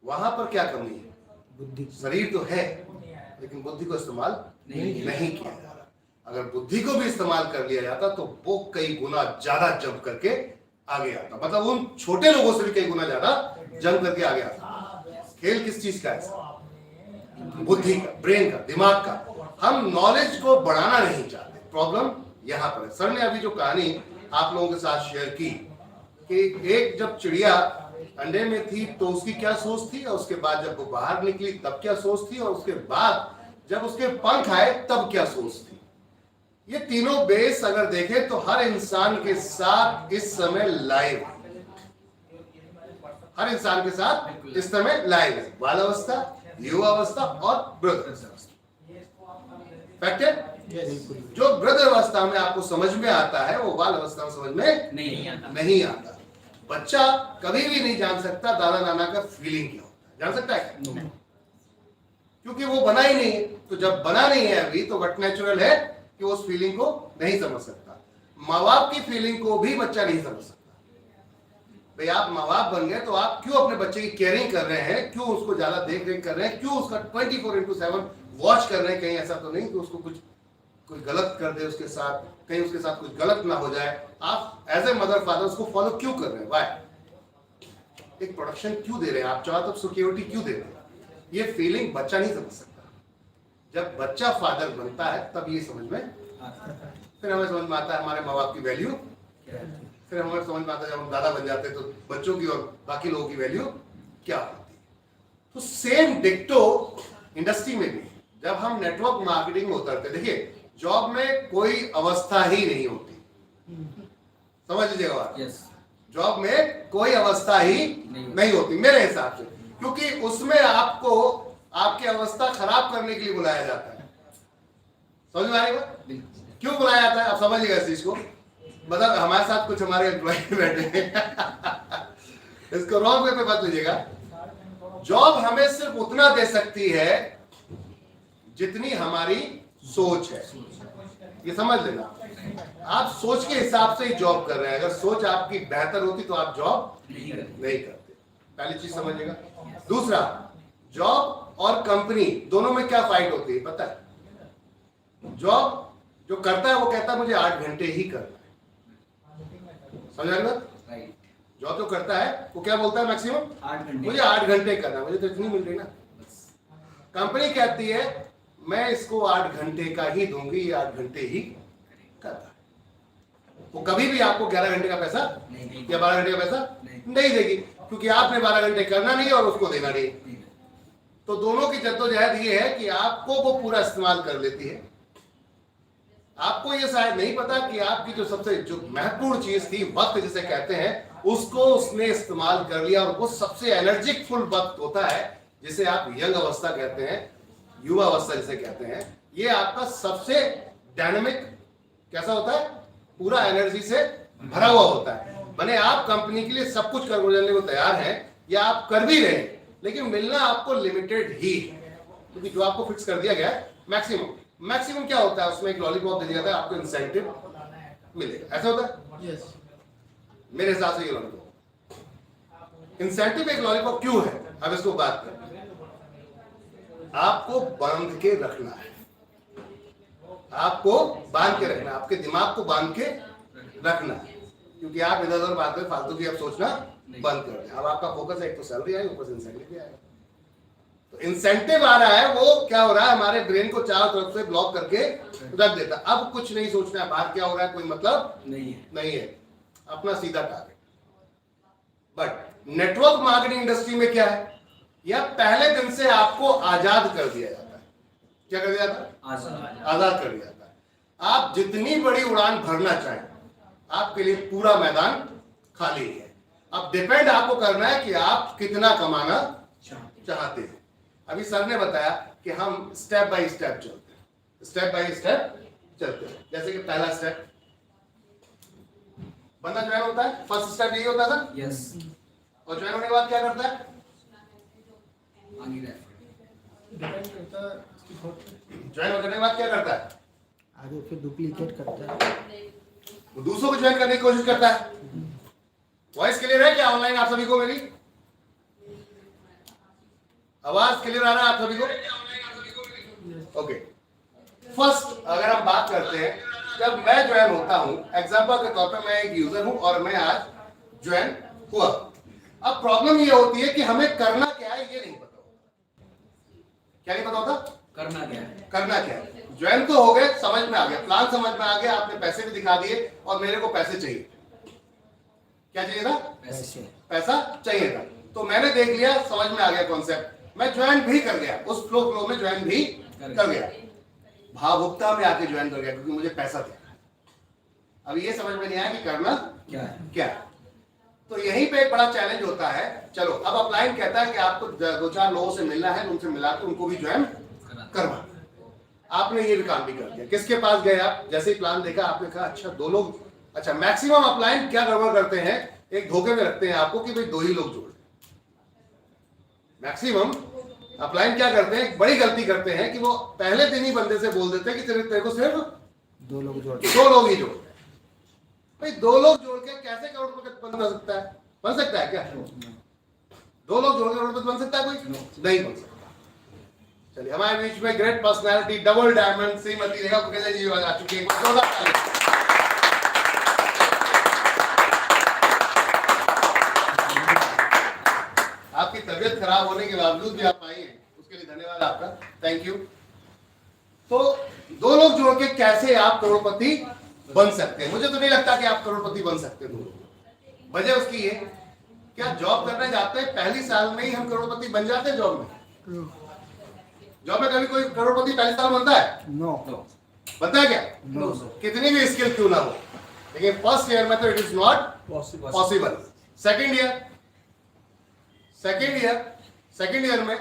वहां पर क्या कमी है? बुद्धि। शरीर तो है लेकिन बुद्धि को इस्तेमाल नहीं किया जा रहा। अगर बुद्धि को भी इस्तेमाल कर लिया जाता तो वो कई गुना ज्यादा जंप करके आगे आता, मतलब उन छोटे लोगों से भी कई गुना ज्यादा जंग करके आगे आता है। खेल किस चीज का है? बुद्धि का, ब्रेन का, दिमाग का। हम नॉलेज को बढ़ाना नहीं चाहते, प्रॉब्लम यहां पर है। सर ने अभी जो कहानी आप लोगों के साथ शेयर की कि एक जब चिड़िया अंडे में थी तो उसकी क्या सोच थी, और उसके बाद जब वो बाहर निकली तब क्या सोच थी, और उसके बाद जब उसके पंख आए तब क्या सोच थी। ये तीनों बेस अगर देखें तो हर इंसान के साथ इस समय लाइव है, हर इंसान के साथ इस समय लाइव है। बाल अवस्था, युवा अवस्था और वृद्ध अवस्था। फैक्ट है, जो वृद्ध अवस्था में आपको समझ में आता है वो बाल अवस्था में समझ में नहीं आता। बच्चा कभी भी नहीं जान सकता दादा नाना का फीलिंग क्या होता है, जान सकता है? क्योंकि वो बना ही नहीं है। तो जब बना नहीं है अभी तो वट नेचुरल है कि वो उस फीलिंग को नहीं समझ सकता। माँ बाप की फीलिंग को भी बच्चा नहीं समझ सकता। भाई आप माँ बाप बन गए तो आप क्यों अपने बच्चे की केयरिंग कर रहे हैं, क्यों उसको ज्यादा देख रेख कर रहे हैं, क्यों उसका 24/7 वॉच कर रहे हैं। कहीं ऐसा तो नहीं कि उसको कुछ कोई गलत कर दे उसके साथ, कहीं उसके साथ कुछ गलत ना हो जाए। आप एज ए मदर फादर उसको फॉलो क्यों कर रहे हैं? वाई? एक प्रोटेक्शन क्यों दे रहे हैं आप? चाहो तो सिक्योरिटी क्यों दे रहे हैं? ये फीलिंग बच्चा नहीं समझ सकता। जब बच्चा फादर बनता है तब ये समझ में, फिर हमें समझ में आता है हमारे माँ बाप की वैल्यू, फिर हमें समझ में आता है जब हम दादा बन जाते हैं तो बच्चों की और बाकी लोगों की वैल्यू क्या होती है। तो सेम डिक्टो इंडस्ट्री में भी जब हम नेटवर्क मार्केटिंग में उतरते, देखिए जॉब में कोई अवस्था ही नहीं होती, समझ लीजिएगा बात। जॉब में कोई अवस्था ही नहीं होती मेरे हिसाब से, क्योंकि उसमें आपको आपकी अवस्था खराब करने के लिए बुलाया जाता है। समझ में आएगा क्यों बुलाया जाता है? आप समझिएगा इस चीज को। मतलब हमारे साथ कुछ हमारे एम्प्लॉय बैठे हैं इसको रॉन्ग वे पे मत लीजिएगा। जॉब हमें सिर्फ उतना दे सकती है जितनी हमारी सोच है, ये समझ लेना। आप सोच के हिसाब से ही जॉब कर रहे हैं। अगर सोच आपकी बेहतर होती तो आप जॉब नहीं करते। पहली चीज समझिएगा। दूसरा, जॉब और कंपनी दोनों में क्या फाइट होती है पता है? जॉब जो करता है वो कहता है मुझे 8 घंटे ही करना है, समझ रहे? जॉब जो करता है वो क्या बोलता है? मैक्सिमम 8 घंटे, मुझे 8 घंटे करना है, मुझे तो इतनी मिल रही ना। कंपनी कहती है मैं इसको 8 घंटे का ही दूंगी, ये 8 घंटे ही करता है। वो कभी भी आपको 11 घंटे का पैसा या 12 घंटे का पैसा नहीं देगी, क्योंकि आपने 12 घंटे करना नहीं और उसको देना नहीं। तो दोनों की जद्दोजहद ये है कि आपको वो पूरा इस्तेमाल कर लेती है। आपको ये शायद नहीं पता कि आपकी जो सबसे जो महत्वपूर्ण चीज थी, वक्त जिसे कहते हैं, उसको उसने इस्तेमाल कर लिया। और वो सबसे एनर्जिक फुल वक्त होता है जिसे आप यंग अवस्था कहते हैं, युवा अवस्था जिसे कहते हैं। ये आपका सबसे डायनामिक कैसा होता है? पूरा एनर्जी से भरा हुआ होता है। बने आप कंपनी के लिए सब कुछ करने को तैयार हैं या आप कर भी रहे हैं, लेकिन मिलना आपको लिमिटेड ही है, क्योंकि जो आपको फिक्स कर दिया गया है मैक्सिमम क्या होता है? उसमें एक लॉलीपॉप दे दिया जाता है, आपको इंसेंटिव मिलेगा। ऐसा होता है? yes. मेरे हिसाब से ये लॉलीपॉप इंसेंटिव एक लॉलीपॉप क्यों है? अब इसको बात करें। आपको बांध के रखना है, आपको बांध के रखना, आपके दिमाग को बांध के रखना है, क्योंकि आप इधर उधर बात करें फालतू की आप सोचना बंद कर दें। अब आपका फोकस है, एक तो सैलरी आई, ऊपर से इंसेंटिव भी आएगा। तो इंसेंटिव आ रहा है, वो क्या हो रहा है? हमारे ब्रेन को चारों तरफ से ब्लॉक करके रख देता। अब कुछ नहीं सोचना है बाहर क्या हो रहा है, कोई मतलब नहीं है, अपना सीधा target. But network marketing industry में क्या है? यह पहले दिन से आपको आजाद कर दिया जाता है। क्या कर दिया जाता है? आजाद कर दिया जाता है। आप जितनी बड़ी उड़ान भरना चाहें, आपके लिए पूरा मैदान खाली है। अब डिपेंड आपको करना है कि आप कितना कमाना चाहते हैं। अभी सर ने बताया कि हम स्टेप बाय स्टेप चलते हैं, स्टेप बाय स्टेप चलते हैं। जैसे कि पहला स्टेप बंदा ज्वाइन होता है, फर्स्ट स्टेप यही होता था। यस। और ज्वाइन होने के बाद क्या करता है? ज्वाइन होने के बाद क्या करता है? आगे फिर डुप्लीकेट करता है, वो दूसरों को ज्वाइन करने की कोशिश करता है। वॉइस क्लियर है क्या ऑनलाइन आप सभी को? मेरी आवाज क्लियर आ रहा है आप सभी को? ओके। फर्स्ट अगर हम बात करते हैं, जब मैं ज्वाइन होता हूं, एग्जांपल के तौर पे मैं एक यूजर हूं और मैं आज ज्वाइन हुआ, अब प्रॉब्लम ये होती है कि हमें करना क्या है ये नहीं पता होता। क्या नहीं पता होता? करना क्या है? करना क्या है। ज्वाइन तो हो गए, समझ में आ गया, प्लान समझ में आ गया, आपने पैसे भी दिखा दिए और मेरे को पैसे चाहिए। क्या चाहिए था? पैसे। पैसा चाहिए था। तो मैंने देख लिया, समझ में आ गया कॉन्सेप्ट, मैं ज्वाइन भी कर गया, उस फ्लो में ज्वाइन भी कर गया, भावुकता में आके ज्वाइन कर गया क्योंकि मुझे पैसा था। अब ये समझ में नहीं आया कि करना क्या है? क्या है। तो यहीं पे एक बड़ा चैलेंज होता है। चलो अब अपलाइन कहता है कि आपको 2-4 लोगों से मिलना है, उनसे मिला के उनको भी ज्वाइन करवा। आपने ये भी काम भी कर दिया। किसके पास गए आप? जैसे ही प्लान देखा आपने कहा अच्छा 2 लोग। अच्छा मैक्सिमम अपलाइन क्या गड़बड़ करते हैं, एक धोखे में रखते हैं आपको कि भाई 2 ही लोग जोड़। मैक्सिमम अपलाइन क्या करते हैं, बड़ी गलती करते हैं कि वो पहले दिन ही बंदे से बोल देते हैं कि तेरे को सिर्फ 2 लोग जोड़। 2 लोग ही जोड़। भाई 2 लोग जोड़ के कैसे करोड़पति बन सकता है? बन सकता है क्या? 2 लोग जोड़ के करोड़पति बन सकता है कोई? नहीं बन सकता। चलिए हमारे बीच में great personality double diamond Shrimati Rekha Kukreja ji आ चुकी है। आपकी तबीयत खराब होने के बावजूद भी आप आई हैं, उसके लिए धन्यवाद आपका, थैंक यू। तो 2 लोग जोड़ के कैसे आप करोड़पति बन सकते हैं? मुझे तो नहीं लगता कि आप करोड़पति बन सकते हैं। वजह उसकी है, क्या जॉब करना चाहते हैं, पहली साल में ही हम करोड़पति बन जाते हैं? जॉब में कभी कोई करोड़पति पहले साल बनता है? नो। बनता है क्या? नो। कितनी भी स्किल क्यों ना हो, लेकिन फर्स्ट ईयर में तो it is not possible. Second year में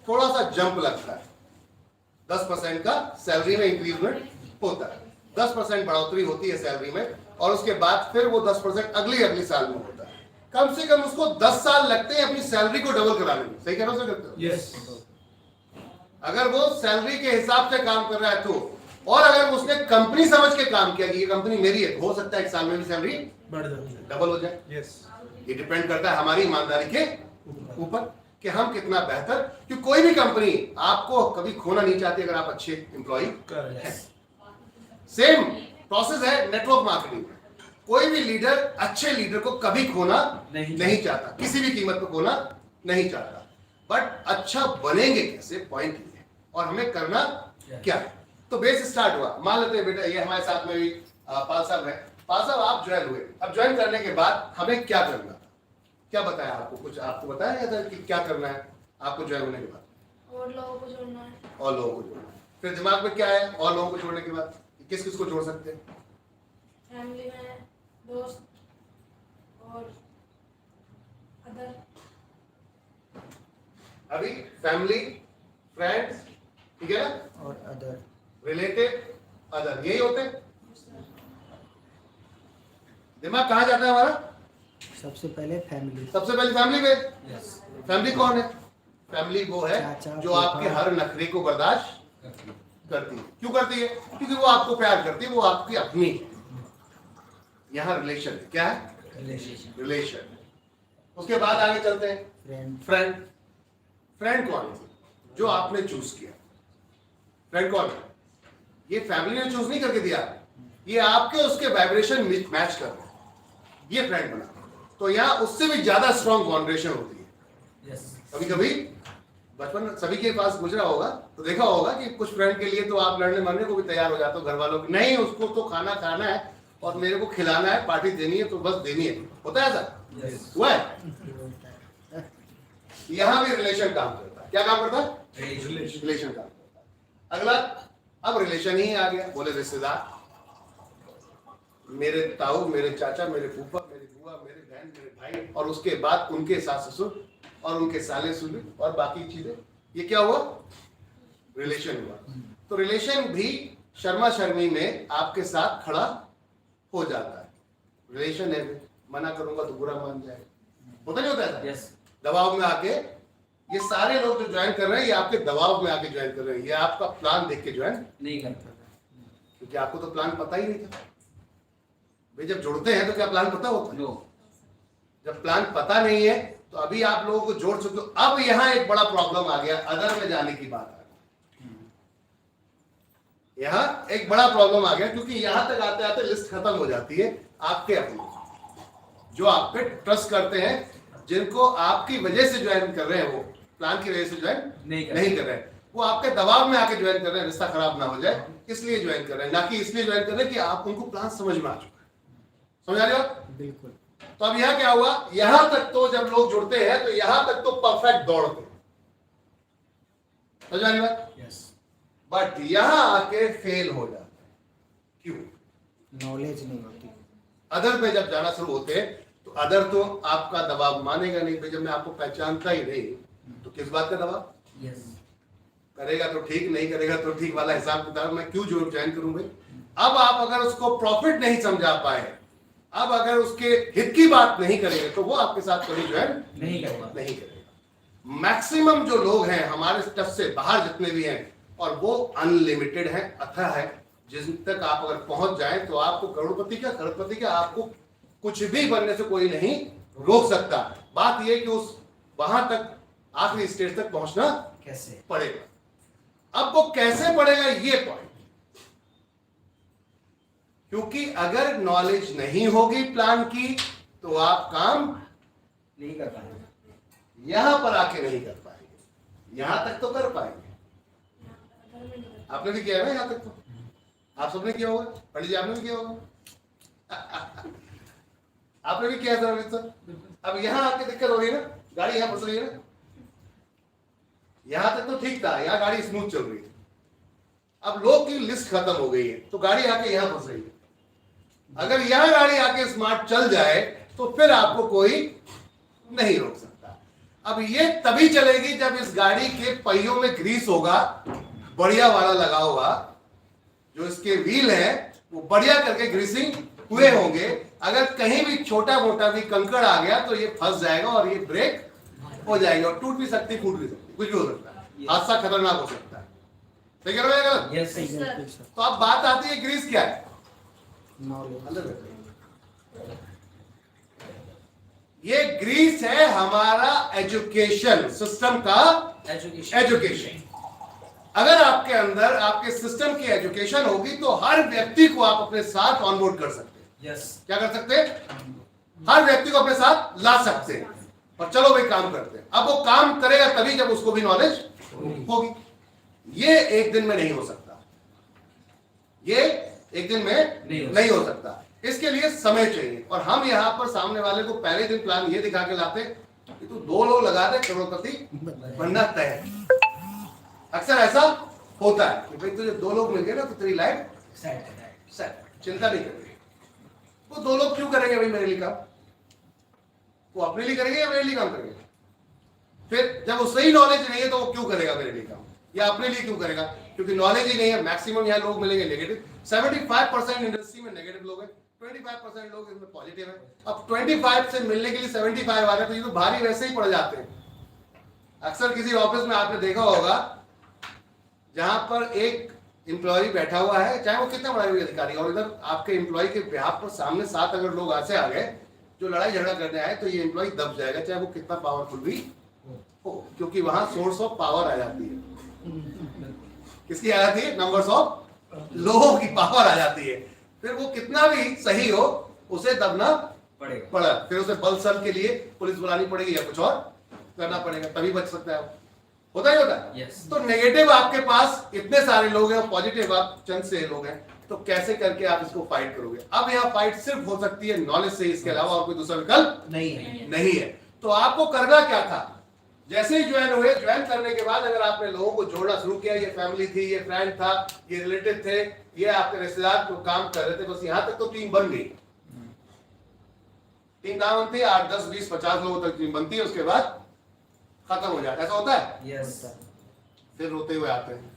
थोड़ा सा जंप लगता है, 10% का सैलरी में इंक्रीजमेंट होता है, 10% बढ़ोतरी होती है सैलरी में, और उसके बाद फिर वो 10% अगली साल में होता है। कम से कम उसको 10 साल लगते हैं अपनी सैलरी को डबल कराने में। सही कह रहा हूं? करते हो? यस। अगर वो सैलरी के हिसाब से काम कर रहा है तो, और अगर उसने कंपनी समझ के काम किया कि ये कंपनी मेरी है, हो सकता है 1 साल में भी सैलरी डबल हो जाए। यस। ये डिपेंड करता है हमारी ईमानदारी के ऊपर कि हम कितना बेहतर, क्योंकि कोई भी कंपनी आपको कभी खोना नहीं चाहती अगर आप अच्छे एम्प्लॉय हैं। सेम प्रोसेस है नेटवर्क मार्केटिंग में। कोई भी लीडर अच्छे लीडर को कभी खोना नहीं चाहता, किसी भी कीमत पर खोना नहीं चाहता। बट अच्छा बनेंगे कैसे, पॉइंट ये है, और हमें करना क्या है। तो बेस स्टार्ट हुआ, मान लेते हैं बेटा ये हमारे साथ में भी पाल साहब है। पाल साहब आप ज्वाइन हुए, अब ज्वाइन करने के बाद हमें क्या करना था, क्या बताया आपको? कुछ आपको बताया गया था कि क्या करना है आपको ज्वाइन होने के बाद? और लोगों को जोड़ना है। और लोगों को जोड़ना। फिर दिमाग में क्या है और लोगों को जोड़ने के बाद? किस किस को जोड़ सकते हैं? फैमिली में दोस्त और अदर। अभी फैमिली, फ्रेंड्स, ठीक है ना, और अदर, रिलेटिव, अदर, यही होते हैं। दिमाग कहाँ जाता है हमारा? सबसे पहले फैमिली। सबसे पहले फैमिली में। फैमिली कौन है? फैमिली वो है चाचा, जो आपके हर नखरे को बर्दाश्त करती है। क्यों करती है? क्योंकि वो आपको प्यार करती है, वो आपकी अपनी है। यहाँ रिलेशन है। क्या है? रिलेशन। उसके बाद आगे चलते हैं। फ्रेंड। फ्रेंड। फ्रेंड कौन है? जो आपने चूज किया। फ्रेंड कौन है? ये फैमिली ने चूज नहीं करके दिया, ये आपके उसके वाइब्रेशन मैच कर रहे हैं, ये फ्रेंड बना। तो यहाँ उससे भी ज्यादा स्ट्रॉन्ग कॉन्ट्रेशन होती है। कभी कभी बचपन सभी के पास गुजरा होगा तो देखा होगा कि कुछ फ्रेंड के लिए तो आप लड़ने मरने को भी तैयार हो जाते हो, घर वालों की नहीं, उसको तो खाना खाना है और मेरे को खिलाना है, पार्टी देनी है तो बस देनी है। होता है ऐसा? हुआ है? यहाँ भी रिलेशन काम करता है। क्या काम करता है? रिलेशन काम करता है। अगला, अब रिलेशन ही आ गया, बोले रिश्तेदार, मेरे ताऊ, मेरे चाचा, मेरे फूफा, मेरी बुआ, मेरे बहन, मेरे भाई, और उसके बाद उनके सास ससुर और उनके साले सुले और बाकी चीजें। ये क्या हुआ? रिलेशन हुआ। तो रिलेशन भी शर्मा शर्मी में आपके साथ खड़ा हो जाता है। रिलेशन है, मना करूंगा तो बुरा मान जाएगा। होता नहीं होता है? दबाव में आके ये सारे लोग जो ज्वाइन कर रहे हैं, ये आपके दबाव में आके ज्वाइन कर रहे हैं, ये आपका प्लान देख के ज्वाइन नहीं करता, क्योंकि आपको तो प्लान पता ही नहीं था। भाई जब जुड़ते हैं तो क्या प्लान पता होता है? जब प्लान पता नहीं है तो अभी आप लोगों को जोड़ चुके हो। अब यहाँ एक बड़ा प्रॉब्लम आ गया, अदर में जाने की बात आ गई। यहाँ एक बड़ा प्रॉब्लम आ गया क्योंकि यहाँ तक आते आते लिस्ट खत्म हो जाती है। आपके अपने जो आप पे ट्रस्ट करते हैं जिनको आपकी वजह से ज्वाइन कर रहे हैं, वो प्लान की वजह से ज्वाइन नहीं कर रहे हैं, वो आपके दबाव में आके ज्वाइन कर रहे हैं, रिश्ता खराब ना हो जाए इसलिए ज्वाइन कर रहे हैं, ना कि इसलिए ज्वाइन कर रहे हैं कि आप उनको प्लान समझ में आ चुका है। समझ आ रही हो? बिल्कुल। तो अब यहाँ क्या हुआ, यहां तक तो जब लोग जुड़ते हैं तो यहां तक तो परफेक्ट दौड़ते हैं, समझ आ रही बात? यस। बट यहां आके फेल हो जाता है। क्यों? नॉलेज नहीं होती। अदर पे जब जाना शुरू होते हैं तो अदर तो आपका दबाव मानेगा नहीं। भाई जब मैं आपको पहचानता ही नहीं तो किस बात का दबाव? यस। करेगा तो ठीक, नहीं करेगा तो ठीक वाला हिसाब किताब मैं क्यों ज्वाइन करूं भाई? अब आप अगर उसको प्रॉफिट नहीं समझा पाए, अब अगर उसके हित की बात नहीं करेंगे तो वो आपके साथ कभी ज्वाइन नहीं करेगा। नहीं करेगा। मैक्सिमम जो लोग हैं हमारे टच से बाहर जितने भी हैं, और वो अनलिमिटेड है, अथाह है, जिस तक आप अगर पहुंच जाएं तो आपको करोड़पति का खरबपति का आपको कुछ भी बनने से कोई नहीं रोक सकता। बात यह कि उस वहां तक आखिरी स्टेज तक पहुंचना कैसे पड़ेगा। अब वो कैसे पड़ेगा ये पॉइंट, क्योंकि अगर नॉलेज नहीं होगी प्लान की तो आप काम नहीं कर पाएंगे, यहां पर आके नहीं कर पाएंगे, यहां तक तो कर पाएंगे। आपने भी किया है ना यहां तक तो, आप सबने किया होगा, पंडित जी आपने भी किया होगा आपने भी किया है सर, सर। अब यहां आके दिक्कत हो रही है ना, गाड़ी यहां फंस रही है ना, यहां तक तो ठीक था, यहां गाड़ी स्मूथ चल रही है, अब लोग की लिस्ट खत्म हो गई है तो गाड़ी आके यहां फंस रही है। अगर यहां गाड़ी आके स्मार्ट चल जाए तो फिर आपको कोई नहीं रोक सकता। अब ये तभी चलेगी जब इस गाड़ी के पहियों में ग्रीस होगा, बढ़िया वाला लगा होगा, जो इसके व्हील है वो बढ़िया करके ग्रीसिंग हुए होंगे। अगर कहीं भी छोटा मोटा भी कंकड़ आ गया तो ये फंस जाएगा और ये ब्रेक हो जाएगी और टूट भी सकती, फूट भी सकती, कुछ भी हो सकता है, हादसा खतरनाक हो सकता है। ठीक है? यस बिल्कुल सर। तो अब बात आती है ग्रीस क्या है। नॉलेज। ये ग्रीस है हमारा एजुकेशन सिस्टम का, एजुकेशन। अगर आपके अंदर आपके सिस्टम की एजुकेशन होगी तो हर व्यक्ति को आप अपने साथ ऑनबोर्ड कर सकते हैं। यस। क्या कर सकते हैं? हर व्यक्ति को अपने साथ ला सकते हैं और चलो भाई काम करते हैं। अब वो काम करेगा तभी जब उसको भी नॉलेज होगी। ये एक दिन में नहीं हो सकता, ये एक दिन में नहीं हो सकता। इसके लिए समय चाहिए और हम यहां पर सामने वाले को पहले दिन प्लान ये दिखा के लाते कि तू 2 लोग लगा दे, करोड़पति बनना तय है। अक्सर ऐसा होता है कि भाई तुझे 2 लोग मिल गए ना तो तेरी लाइफ सेट, चिंता नहीं करेगी। वो 2 लोग क्यों करेंगे भाई मेरे लिए काम? वो अपने लिए करेंगे या मेरे लिए काम करेंगे? फिर जब वो सही नॉलेज नहीं है तो वो क्यों करेगा मेरे लिए काम, या अपने लिए क्यों करेगा? क्योंकि नॉलेज ही नहीं है। मैक्सिमम यहाँ लोग मिलेंगे नेगेटिव, 75% इंडस्ट्री में नेगेटिव लोग हैं, 25% लोग इसमें पॉजिटिव है। अब 25 से मिलने के लिए 75 आ रहे हैं तो ये तो भारी वैसे ही पड़ जाते हैं। अक्सर किसी ऑफिस में आपने देखा होगा जहां पर एक एम्प्लॉय बैठा हुआ है, चाहे वो कितना बड़ा भी अधिकारी, और इधर आपके एम्प्लॉय के बिहाफ पर सामने 7 अगर लोग ऐसे आ गए जो लड़ाई झगड़ा करने आए तो ये एम्प्लॉय दब जाएगा, चाहे वो कितना पावरफुल भी हो, क्योंकि वहां सोर्स ऑफ पावर आ जाती है। किसकी आ जाती है? नंबर्स ऑफ लोगों की पावर आ जाती है। फिर वो कितना भी सही हो उसे दबना पड़ा, फिर उसे बल सब के लिए पुलिस बुलानी पड़ेगी या कुछ और करना पड़ेगा, तभी बच सकता है। होता ही होता है। Yes. तो नेगेटिव आपके पास इतने सारे लोग हैं और पॉजिटिव आप चंद से लोग हैं, तो कैसे करके आप इसको फाइट करोगे? अब यहाँ फाइट सिर्फ हो सकती है नॉलेज से, इसके अलावा और कोई दूसरा विकल्प नहीं है। तो आपको करना क्या था? जैसे ही ज्वाइन हुए, ज्वाइन करने के बाद अगर आपने लोगों को जोड़ना शुरू किया, ये फैमिली थी, ये फ्रेंड था, ये रिलेटिव थे, ये आपके रिश्तेदार जो काम कर रहे थे, बस यहां तक तो टीम बन गई। टीम कहां बनती है? 8, 10, 20, 50 लोगों तक टीम बनती है, उसके बाद खत्म हो जाता है। ऐसा होता है? यस। फिर रोते हुए आते हैं।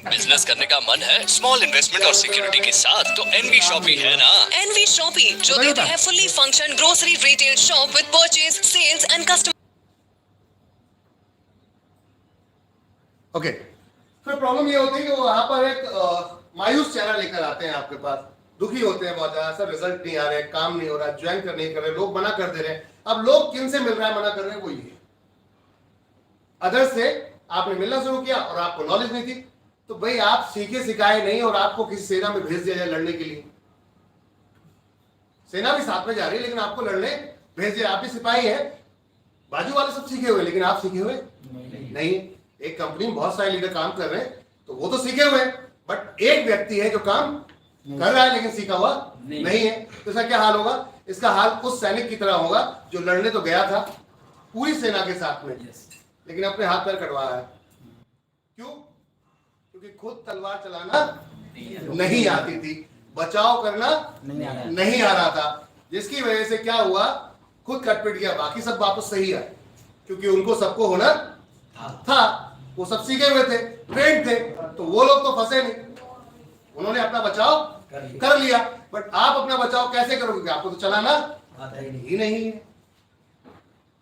बिजनेस करने का मन है स्मॉल इन्वेस्टमेंट और सिक्योरिटी के साथ, तो एनवी शॉपी है ना। एनवी शॉपी जो देते हैं fully function grocery retail shop with purchase, sales and customer. Okay, फिर प्रॉब्लम ये होती है कि वो वहां पर एक मायूस चेहरा लेकर आते हैं आपके पास, दुखी होते हैं बहुत ज्यादा, सर रिजल्ट नहीं आ रहे, काम नहीं हो रहा, ज्वाइन कर नहीं कर रहे, लोग मना कर दे रहे हैं। अब लोग किन से मिल रहा है मना कर रहे हैं? वो ये अदर से आपने मिलना शुरू किया और आपको नॉलेज नहीं थी, तो भाई आप सीखे सिखाए नहीं और आपको किसी सेना में भेज दिया जाए लड़ने के लिए। सेना भी साथ में जा रही है लेकिन आपको लड़ने भेजे, आप भी सिपाही हैं, बाजू वाले सब सीखे हुए, लेकिन आप सीखे हुए नहीं। एक कंपनी में बहुत सारे लीडर काम कर रहे हैं, तो वो तो सीखे हुए हैं, बट एक व्यक्ति है जो काम कर रहा है लेकिन सीखा हुआ नहीं है। तो इसका क्या हाल होगा? इसका हाल उस सैनिक की तरह होगा जो लड़ने तो गया था पूरी सेना के साथ में, लेकिन अपने हाथ पैर कटवाया है। क्यों? क्योंकि खुद तलवार चलाना नहीं आती थी, बचाव करना नहीं आ रहा था, जिसकी वजह से क्या हुआ? खुद कटपिट गया, बाकी सब वापस सही आए, क्योंकि उनको सबको हुनर था, वो सब सीखे हुए थे, ट्रेंड थे, तो वो लोग तो फंसे नहीं, उन्होंने अपना बचाव कर लिया। बट आप अपना बचाव कैसे करोगे? आपको तो चलाना ही नहीं है।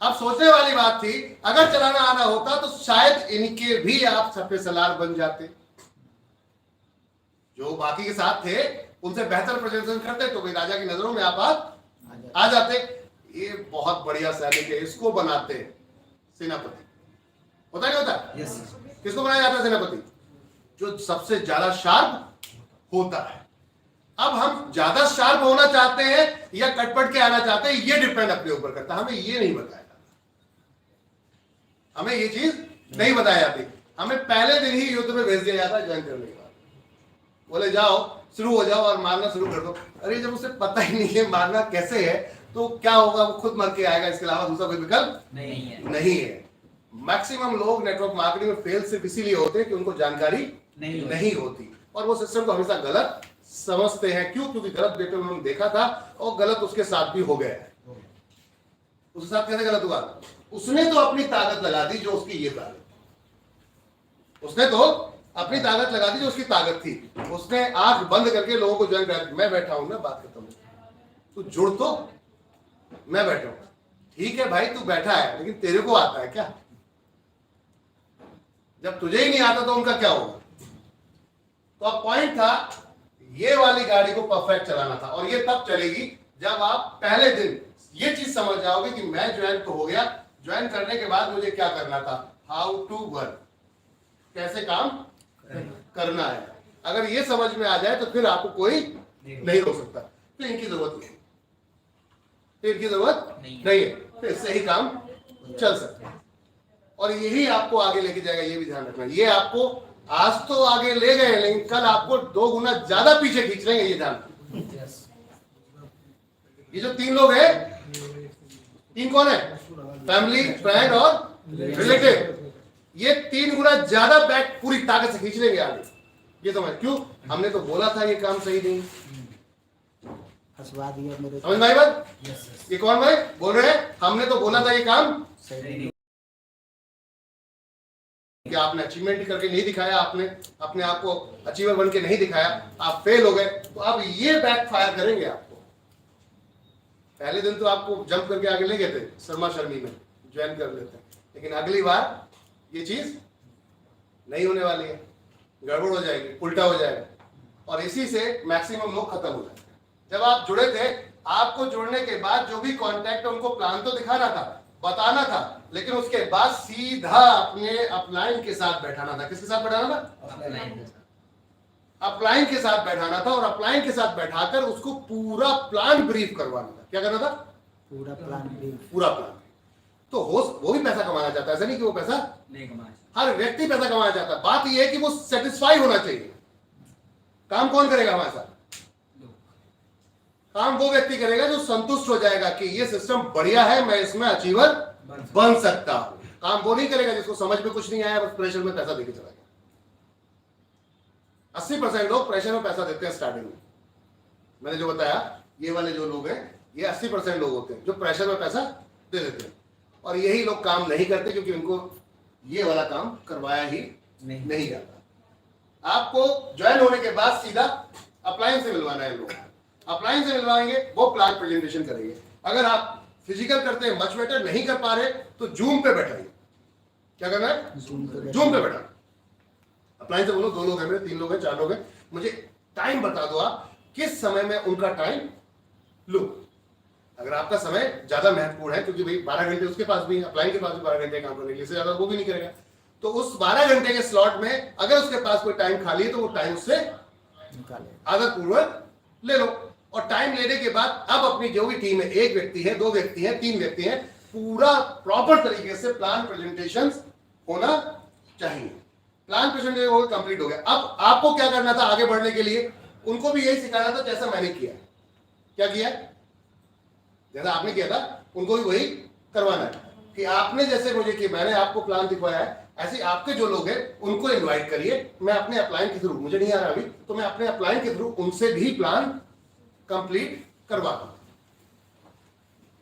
अब सोचने वाली बात थी, अगर चलाना आना होता तो शायद इनके भी आप सफे सलार बन जाते, जो बाकी के साथ थे उनसे बेहतर प्रदर्शन करते, तो भाई राजा की नजरों में आप आ जाते। ये बहुत बढ़िया सैनिक है, इसको बनाते सेनापति। होता नहीं होता? किसको बनाया जाता है सेनापति? जो सबसे ज्यादा शार्प होता है। अब हम ज्यादा शार्प होना चाहते हैं या कटपट के आना चाहते हैं, ये डिपेंड अपने ऊपर करता है। हमें ये नहीं बताया जाता, हमें ये चीज नहीं बताई जाती। हमें पहले दिन ही युद्ध में भेज दिया जाता है ज्वाइन करने के बाद, बोले जाओ शुरू हो जाओ और मारना शुरू कर दो। अरे जब उसे पता ही नहीं है मारना कैसे है, तो क्या होगा? वो खुद मर के आएगा, इसके अलावा दूसरा कोई विकल्प नहीं है। मैक्सिमम लोग नेटवर्क मार्केटिंग में फेल सिर्फ इसीलिए होते हैं कि उनको जानकारी नहीं होती, और वो सिस्टम को हमेशा गलत समझते हैं। क्यों? क्योंकि गलत डेटा उन्होंने देखा था और गलत उसके साथ भी हो गया है। उसके साथ कैसे गलत हुआ? उसने तो अपनी ताकत लगा दी जो उसकी ये ताकत, उसने तो अपनी ताकत लगा दी जो उसकी ताकत थी। उसने आंख बंद करके लोगों को ज्वाइन करा। मैं बैठा हूं ना, बात करता हूं, तू जुड़, तो मैं बैठा हूं, ठीक है भाई तू बैठा है, लेकिन तेरे को आता है क्या? जब तुझे ही नहीं आता तो उनका क्या होगा? तो अब पॉइंट था, ये वाली गाड़ी को परफेक्ट चलाना था, और ये तब चलेगी जब आप पहले दिन ये चीज समझ जाओगे कि मैं ज्वाइन तो हो गया, ज्वाइन करने के बाद मुझे क्या करना था, हाउ टू वर्क, कैसे काम करना है। अगर ये समझ में आ जाए तो फिर आपको कोई नहीं रोक सकता। तो इनकी जरूरत नहीं, इनकी जरूरत नहीं है, तो इससे ही काम चल सकता है। और यही आपको आगे लेके जाएगा, ये भी ध्यान रखना। ये आपको आज तो आगे ले गए, लेकिन कल आपको 2 गुना ज्यादा पीछे खींच लेंगे, ये ध्यान। ये जो 3 लोग हैं, 3 कौन है? फैमिली, फ्रेंड और रिलेटिव। ये 3 गुना ज्यादा बैक पूरी ताकत से खींच लेंगे आगे, ये समझ। क्यों? हमने तो बोला था ये काम सही नहीं, फंसवा दिया मेरे। समझ में आई बात? ये कौन भाई बोल रहे हैं? हमने तो बोला था ये काम सही नहीं, कि आपने अचीवमेंट करके नहीं दिखाया, आपने अपने आप को अचीवर बन के नहीं दिखाया, आप फेल हो गए, तो अब ये बैकफायर करेंगे आपको। पहले दिन तो आपको जंप करके आगे ले गए थे, शर्मा शर्मी में ज्वाइन कर लेते हैं, लेकिन अगली बार ये चीज नहीं होने वाली है, गड़बड़ हो जाएगी, उल्टा हो जाएगा, और इसी से मैक्सिमम लोग खत्म हो जाते हैं। जब आप जुड़े थे, आपको जुड़ने के बाद जो भी कॉन्टैक्ट, उनको प्लान तो दिखाना था, बताना था, लेकिन उसके बाद सीधा अपने अपलाइन के साथ बैठाना था। किसके साथ बैठाना था? अपलाइन के साथ बैठाना था, और अपलाइन के साथ बैठाकर उसको पूरा प्लान ब्रीफ करवाना था। क्या करना था? पूरा प्लान ब्रीफ। पूरा प्लान। तो वो भी पैसा कमाना चाहता है, ऐसा नहीं कि वो पैसा नहीं कमाया, हर व्यक्ति पैसा कमाना चाहता है। बात यह है कि वो सेटिस्फाई होना चाहिए। काम कौन करेगा हमारे साथ? काम वो व्यक्ति करेगा जो संतुष्ट हो जाएगा कि ये सिस्टम बढ़िया है, मैं इसमें अचीवर बन सकता हूं। काम वो नहीं करेगा जिसको समझ में कुछ नहीं आया, बस प्रेशर में पैसा देके चला गया। 80% लोग प्रेशर में पैसा देते हैं स्टार्टिंग में। मैंने जो बताया, ये वाले जो लोग हैं, ये 80% लोग होते हैं जो प्रेशर में पैसा दे देते हैं, और यही लोग काम नहीं करते क्योंकि उनको ये वाला काम करवाया ही नहीं जाता। आपको ज्वाइन होने के बाद सीधा अप्लायंस से मिलवाना है। लोग अप्लायंस से मिलवाएंगे, वो प्लान प्रेजेंटेशन करेंगे। अगर आप फिजिकल करते हैं मच बेटर, नहीं कर पा रहे तो जूम पे बैठाइए। क्या करना है? जूम पे बैठा। अप्लायंस से बोलो 2 लोग हैं मेरे, 3 लोग हैं, 4 लोग हैं, मुझे टाइम बता दो आप किस समय में उनका टाइम लो। अगर आपका समय ज्यादा महत्वपूर्ण है, क्योंकि भाई 12 घंटे उसके पास भी है, अप्लाइन के पास भी 12 घंटे काम करने के लिए, इससे ज्यादा वो भी नहीं करेगा, तो उस 12 घंटे के स्लॉट में अगर उसके पास कोई टाइम खाली है तो वो टाइम उससे निकाले। आदत पूर्वक ले लो। और टाइम लेने के बाद अब अपनी जो भी टीम है, 1 व्यक्ति है, 2 व्यक्ति है, 3 व्यक्ति है, पूरा प्रॉपर तरीके से प्लान प्रेजेंटेशन होना चाहिए। प्लान प्रेजेंटेशन हो गया, कंप्लीट हो गया। अब आपको क्या करना था आगे बढ़ने के लिए? उनको भी यही सिखाना था जैसा मैंने किया। क्या किया? जैसा आपने किया था उनको भी वही करवाना है कि आपने जैसे मुझे कि मैंने आपको प्लान दिखवाया है, ऐसे आपके जो लोग हैं उनको इनवाइट करिए। मैं अपने अपलाइन के थ्रू, मुझे नहीं आ रहा अभी, तो मैं अपने अपलाइन के थ्रू उनसे भी प्लान कंप्लीट करवा दूं।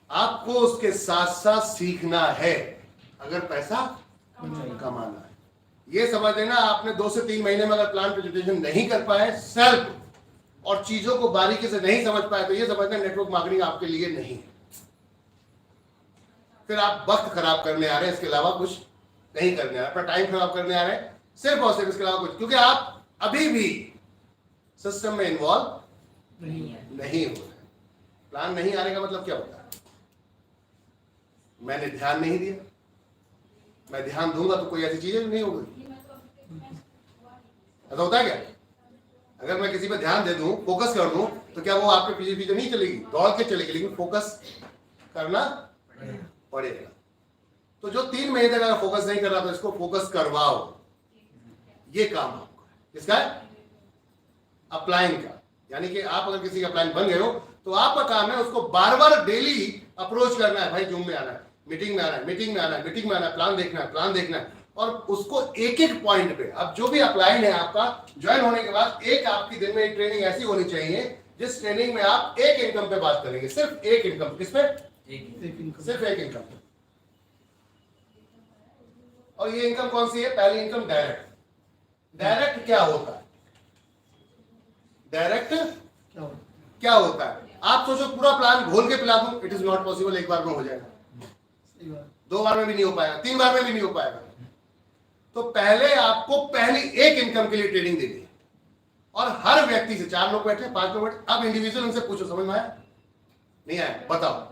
आपको उसके साथ साथ सीखना है अगर पैसा कमाना है। ये समझ लेना, आपने 2 से 3 महीने में अगर प्लान प्रेजेंटेशन नहीं कर पाए सेल्फ और चीजों को बारीकी से नहीं समझ पाए तो ये समझना नेटवर्क मार्केटिंग आपके लिए नहीं है। फिर आप वक्त खराब करने आ रहे हैं, इसके अलावा कुछ नहीं करने आ रहे, अपना टाइम खराब करने आ रहे हैं सिर्फ और सिर्फ, इसके अलावा कुछ, क्योंकि आप अभी भी सिस्टम में इन्वॉल्व नहीं हो रहे। प्लान नहीं आने का मतलब क्या होता है? मैंने ध्यान नहीं दिया, मैं ध्यान दूंगा तो कोई ऐसी चीजें नहीं होगी। ऐसा होता है क्या? अगर मैं किसी पे ध्यान दे दूं, फोकस कर दूं, तो क्या वो आपके पीछे पीछे नहीं चलेगी? दौड़ के चलेगी, लेकिन फोकस करना पड़ेगा। तो जो 3 महीने तक अगर फोकस नहीं कर रहा तो इसको फोकस करवाओ। ये काम आपका है। किसका है? अपलाइन का। यानी कि आप अगर किसी का अपलाइन बन गए हो तो आपका काम है उसको बार बार डेली अप्रोच करना है। भाई जूम में आना है, मीटिंग में आना है, मीटिंग में आना है, मीटिंग में आना है, प्लान देखना है, प्लान देखना है, और उसको एक एक पॉइंट पे। अब जो भी अपलाइन है आपका, ज्वाइन होने के बाद एक आपकी दिन में एक ट्रेनिंग ऐसी होनी चाहिए जिस ट्रेनिंग में आप एक इनकम पे बात करेंगे, सिर्फ एक इनकम। किस पे? सिर्फ एक इनकम पे। और ये इनकम कौन सी है? पहली इनकम डायरेक्ट। डायरेक्ट क्या होता है? डायरेक्ट क्या होता है? आप सोचो पूरा प्लान घोल के पिला दूं, इट इज नॉट पॉसिबल। एक बार में हो जाएगा, 2 बार में भी नहीं हो पाएगा, 3 बार में भी नहीं हो पाएगा। तो पहले आपको पहली एक इनकम के लिए ट्रेनिंग देनी है, और हर व्यक्ति से 4 लोग बैठे, 5 लोग बैठे, अब इंडिविजुअल उनसे पूछो समझ में आया नहीं आया बताओ।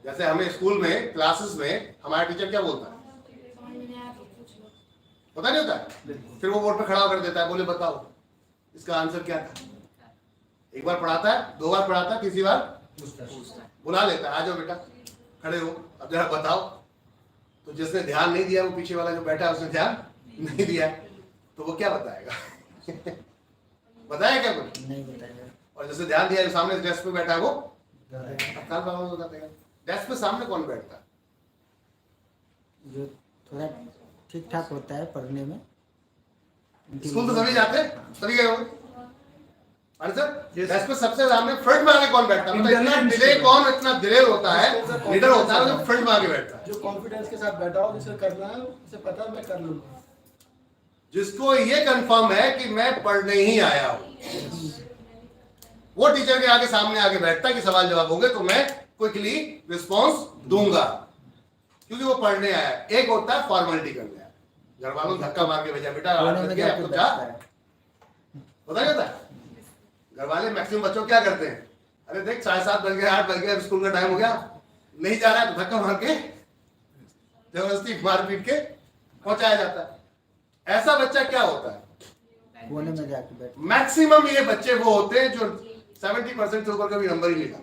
जैसे हमें स्कूल में क्लासेस में हमारा टीचर क्या बोलता है? पता नहीं होता है, फिर वो बोर्ड पे खड़ा कर देता है, बोले बताओ इसका आंसर क्या था। एक बार पढ़ाता है, 2 बार पढ़ाता है, तीसरी बार बुला लेता है, आ जाओ बेटा खड़े हो, अब जरा बताओ। तो जिसने ध्यान नहीं दिया, वो पीछे वाला जो बैठा है उसने ध्यान नहीं दिया, तो वो क्या बताएगा? बताया क्या कुछ नहीं बताएगा। और जिसने ध्यान दिया, जो सामने डेस्क पे बैठा है वो डेस्क पे सामने कौन बैठता है? जो थोड़ा ठीक ठाक होता है पढ़ने में। स्कूल तो सभी जाते हैं, सभी गए होंगे। अरे सर, डेस्क पे सबसे सामने फ्रंट में आके कौन बैठता है? मतलब इतना डिले, कौन इतना दिलेर होता है, लीडर होता है जो फ्रंट में आके बैठता है, जो कॉन्फिडेंस के साथ बैठा हो, जिसे करना है उसे पता है मैं कर लूंगा, जिसको ये कंफर्म है कि मैं पढ़ने ही आया हूं। वो टीचर के आगे सामने आके बैठता है कि सवाल जवाब होंगे तो मैं क्विकली रिस्पॉन्स दूंगा, क्योंकि वो पढ़ने आया है। एक होता है फॉर्मेलिटी करने आया, घर वालों धक्का मार के भेजा, बेटा कोने में जाके तो जा, बैठता है। पता नहीं होता है। घर वाले मैक्सिमम बच्चों क्या करते हैं? अरे देख 7:30 बज गए, 8 बज गए, स्कूल का टाइम हो गया, नहीं जा रहा है तो धक्का मार के जबरदस्ती मार पीट के पहुंचाया जाता है। ऐसा बच्चा क्या होता है? कोने में जाके बैठ। मैक्सिमम ये बच्चे वो होते हैं जो 70% से ऊपर का भी नंबर ही नहीं लाते।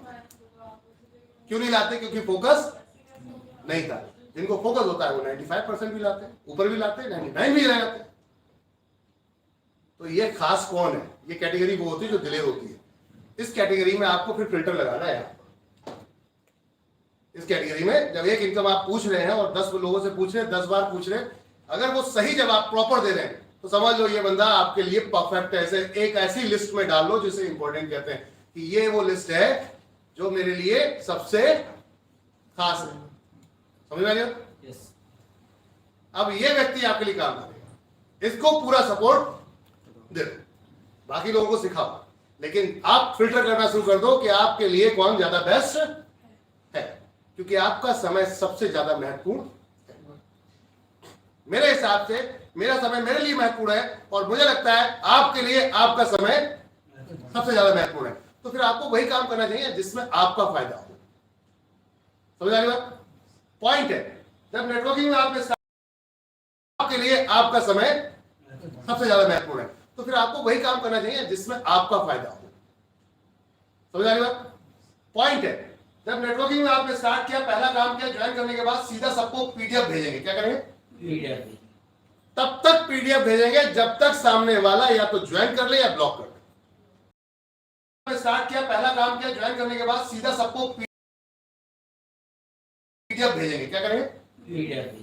क्यों नहीं लाते? क्योंकि फोकस नहीं था। जिनको फोकस होता है वो 95% भी लाते हैं, ऊपर भी लाते हैं, 99 भी लाते हैं। तो ये खास कौन है? ये कैटेगरी वो होती है जो दिलेर होती है। इस कैटेगरी में आपको फिर फिल्टर लगाना है। इस कैटेगरी में जब एक इनकम आप पूछ रहे हैं और 10 लोगों से पूछ रहे हैं, 10 बार पूछ रहे हैं, अगर वो सही जवाब प्रॉपर दे रहे हैं तो समझ लो ये बंदा आपके लिए परफेक्ट है। ऐसे एक ऐसी लिस्ट में डाल लो जिसे इंपॉर्टेंट कहते हैं कि ये वो लिस्ट है जो मेरे लिए सबसे खास है। समझ में आ गया? अब ये व्यक्ति आपके लिए काम करेगा, इसको पूरा सपोर्ट दे दो, बाकी लोगों को सिखाओ, लेकिन आप फिल्टर करना शुरू कर दो कि आपके लिए कौन ज्यादा बेस्ट है, क्योंकि आपका समय सबसे ज्यादा महत्वपूर्ण है। मेरे हिसाब से मेरा समय मेरे लिए महत्वपूर्ण है और मुझे लगता है आपके लिए आपका समय सबसे ज्यादा महत्वपूर्ण है। तो फिर आपको वही काम करना चाहिए जिसमें आपका फायदा हो। समझ आ रही बात? पॉइंट है, जब नेटवर्किंग में आपके लिए आपका समय सबसे ज्यादा महत्वपूर्ण है, तो फिर आपको वही काम करना चाहिए जिसमें आपका फायदा हो। समझ आ रही बात? पॉइंट है, जब नेटवर्किंग में आपने स्टार्ट किया, पहला काम किया, ज्वाइन करने के बाद सीधा सबको पीडीएफ भेजेंगे। क्या करेंगे? पीडीएफ। तब तक पीडीएफ भेजेंगे जब तक सामने वाला या तो ज्वाइन कर ले या ब्लॉक कर ले। स्टार्ट किया, पहला काम किया, ज्वाइन करने के बाद सीधा सबको पीडीएफ भेजेंगे। क्या करेंगे? पीडीएफ।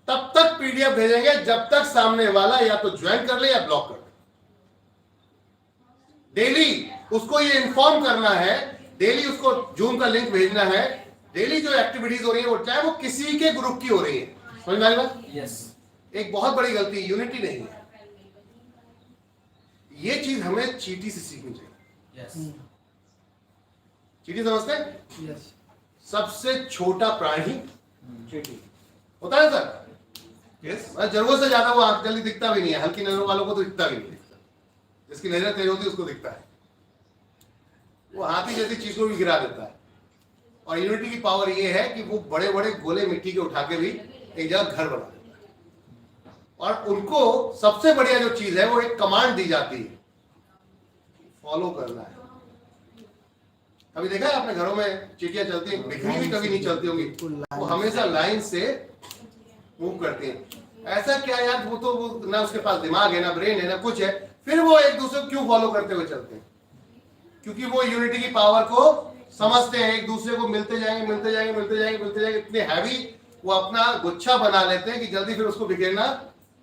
तब तक पीडीएफ भेजेंगे जब तक सामने वाला या तो ज्वाइन कर ले या ब्लॉक कर ले। डेली उसको ये इन्फॉर्म करना है, डेली उसको जूम का लिंक भेजना है, डेली जो एक्टिविटीज हो रही है वो चाहे वो किसी के ग्रुप की हो रही है। समझ में आ रही बात? यस। एक बहुत बड़ी गलती यूनिटी नहीं है। ये चीज हमें चीटी से सीखनी चाहिए। यस। चीटी समझते हैं? यस। सबसे छोटा प्राणी चीटी होता है सर। यस। जरूरत से ज्यादा वो आंख जल्दी दिखता भी नहीं है, हल्की नजर वालों को तो दिखता भी नहीं दिखता। जिसकी नजर तेज होती है उसको दिखता है। वो हाथी जैसी चीज को भी गिरा देता है। और यूनिटी की पावर ये है कि वो बड़े बड़े गोले मिट्टी के उठा के भी एक जगह घर बना देता है। और उनको सबसे बढ़िया जो चीज है वो एक कमांड दी जाती है, फॉलो करना है। अभी देखा है आपने घरों में चींटियां चलती हैं, बिखरी भी कभी नहीं चलती होंगी, वो हमेशा लाइन से मूव करती हैं। ऐसा क्या यार, वो तो वो ना उसके पास दिमाग है, ना ब्रेन है, ना कुछ है, फिर वो एक दूसरे को क्यों फॉलो करते हुए चलते हैं? क्योंकि वो यूनिटी की पावर को समझते हैं। एक दूसरे को मिलते जाएंगे, मिलते जाएंगे, मिलते जाएंगे, मिलते जाएंगे, इतने हैवी वो अपना गुच्छा बना लेते हैं कि जल्दी फिर उसको बिखेरना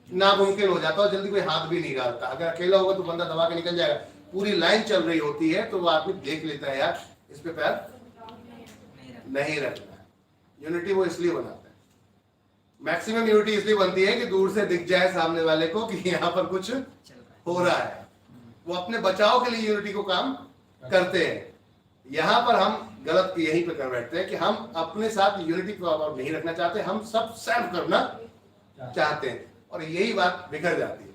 नामुमकिन हो जाता है। और जल्दी कोई हाथ भी नहीं डालता। अगर अकेला होगा तो बंदा दबा के निकल जाएगा। पूरी लाइन चल रही होती है तो वो आदमी देख लेता है, यार इस पे पैर नहीं रखना है। यूनिटी वो इसलिए बनाता है, मैक्सिमम यूनिटी इसलिए बनती है कि दूर से दिख जाए सामने वाले को कि यहाँ पर कुछ हो रहा है। वो अपने बचाव के लिए यूनिटी को काम करते हैं। यहां पर हम गलत यहीं पे कर बैठते हैं कि हम अपने साथ यूनिटी को नहीं रखना चाहते, हम सब सेल्फ करना चाहते हैं और यही बात बिगड़ जाती है।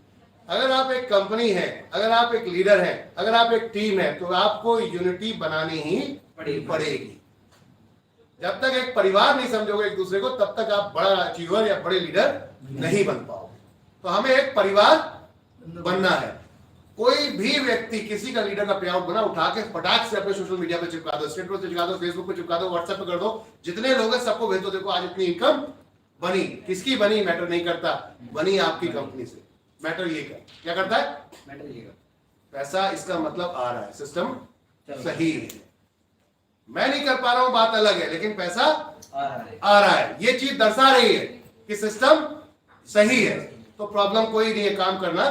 अगर आप एक कंपनी है, अगर आप एक लीडर हैं, अगर आप एक टीम है, तो आपको यूनिटी बनानी ही पड़ेगी। जब तक एक परिवार नहीं समझोगे एक दूसरे को, तब तक आप बड़ा अचीवर या बड़े लीडर नहीं बन पाओगे। तो हमें एक परिवार बनना है। कोई भी व्यक्ति किसी का लीडर का पे आउट बना, उठा के फटाक से अपने सोशल मीडिया पे चिपका दो, स्टेटस पे चिपका दो, फेसबुक पे चिपका दो, व्हाट्सएप पे कर दो, जितने लोग हैं सबको भेज दो, देखो आज इतनी इनकम बनी। किसकी बनी मैटर नहीं करता, बनी आपकी कंपनी से। मैटर ये क्या करता है? मैटर ये पैसा, इसका मतलब आ रहा है, सिस्टम सही है। मैं नहीं कर पा रहा हूं, बात अलग है, लेकिन पैसा आ रहा है। ये चीज दर्शा रही है कि सिस्टम सही है, तो प्रॉब्लम कोई नहीं है, काम करना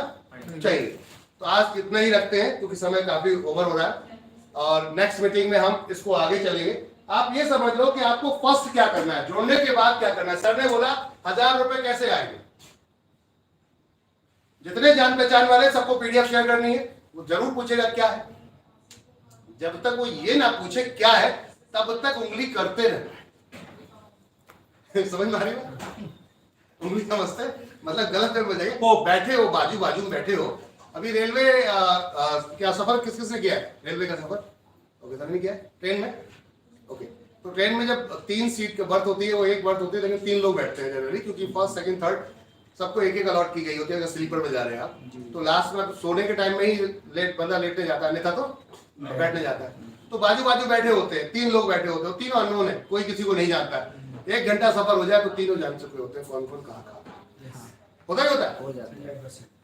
चाहिए। तो आज इतना ही रखते हैं क्योंकि समय काफी ओवर हो रहा है और नेक्स्ट मीटिंग में हम इसको आगे चलेंगे। आप ये समझ लो कि आपको फर्स्ट क्या करना है, जोड़ने के बाद क्या करना है। सर ने बोला 1000 रुपए कैसे आएंगे? जितने जान पहचान वाले सबको पीडीएफ शेयर करनी है। वो जरूर पूछेगा क्या है। जब तक वो ये ना पूछे क्या है, तब तक उंगली करते रहना। समझ में आ रही है? उंगली समझते मतलब गलत कर बजाइए। वो बैठे हो, बाजू बाजू में बैठे हो। अभी रेलवे क्या सफर किस किस ने किया है? रेलवे का सफर ओके सर ने किया है? ट्रेन में ओके। तो ट्रेन में जब 3 सीट की बर्थ होती है, वो एक बर्थ होती है लेकिन 3 लोग बैठते हैं जनरली, क्योंकि फर्स्ट सेकंड थर्ड सबको एक एक अलॉट की गई होती है। अगर स्लीपर में जा रहे हैं आप, तो लास्ट में सोने के टाइम में ही बंदा लेटने जाता है, अन्यथा तो बैठने जाता है। तो बाजू बाजू बैठे होते हैं, 3 लोग बैठे होते हैं, तीनों अननोन है, कोई किसी को नहीं जानता है। 1 घंटा सफर हो जाए तो तीनों जान चुके होते हैं कौन कौन कहाँ होता ही होता है।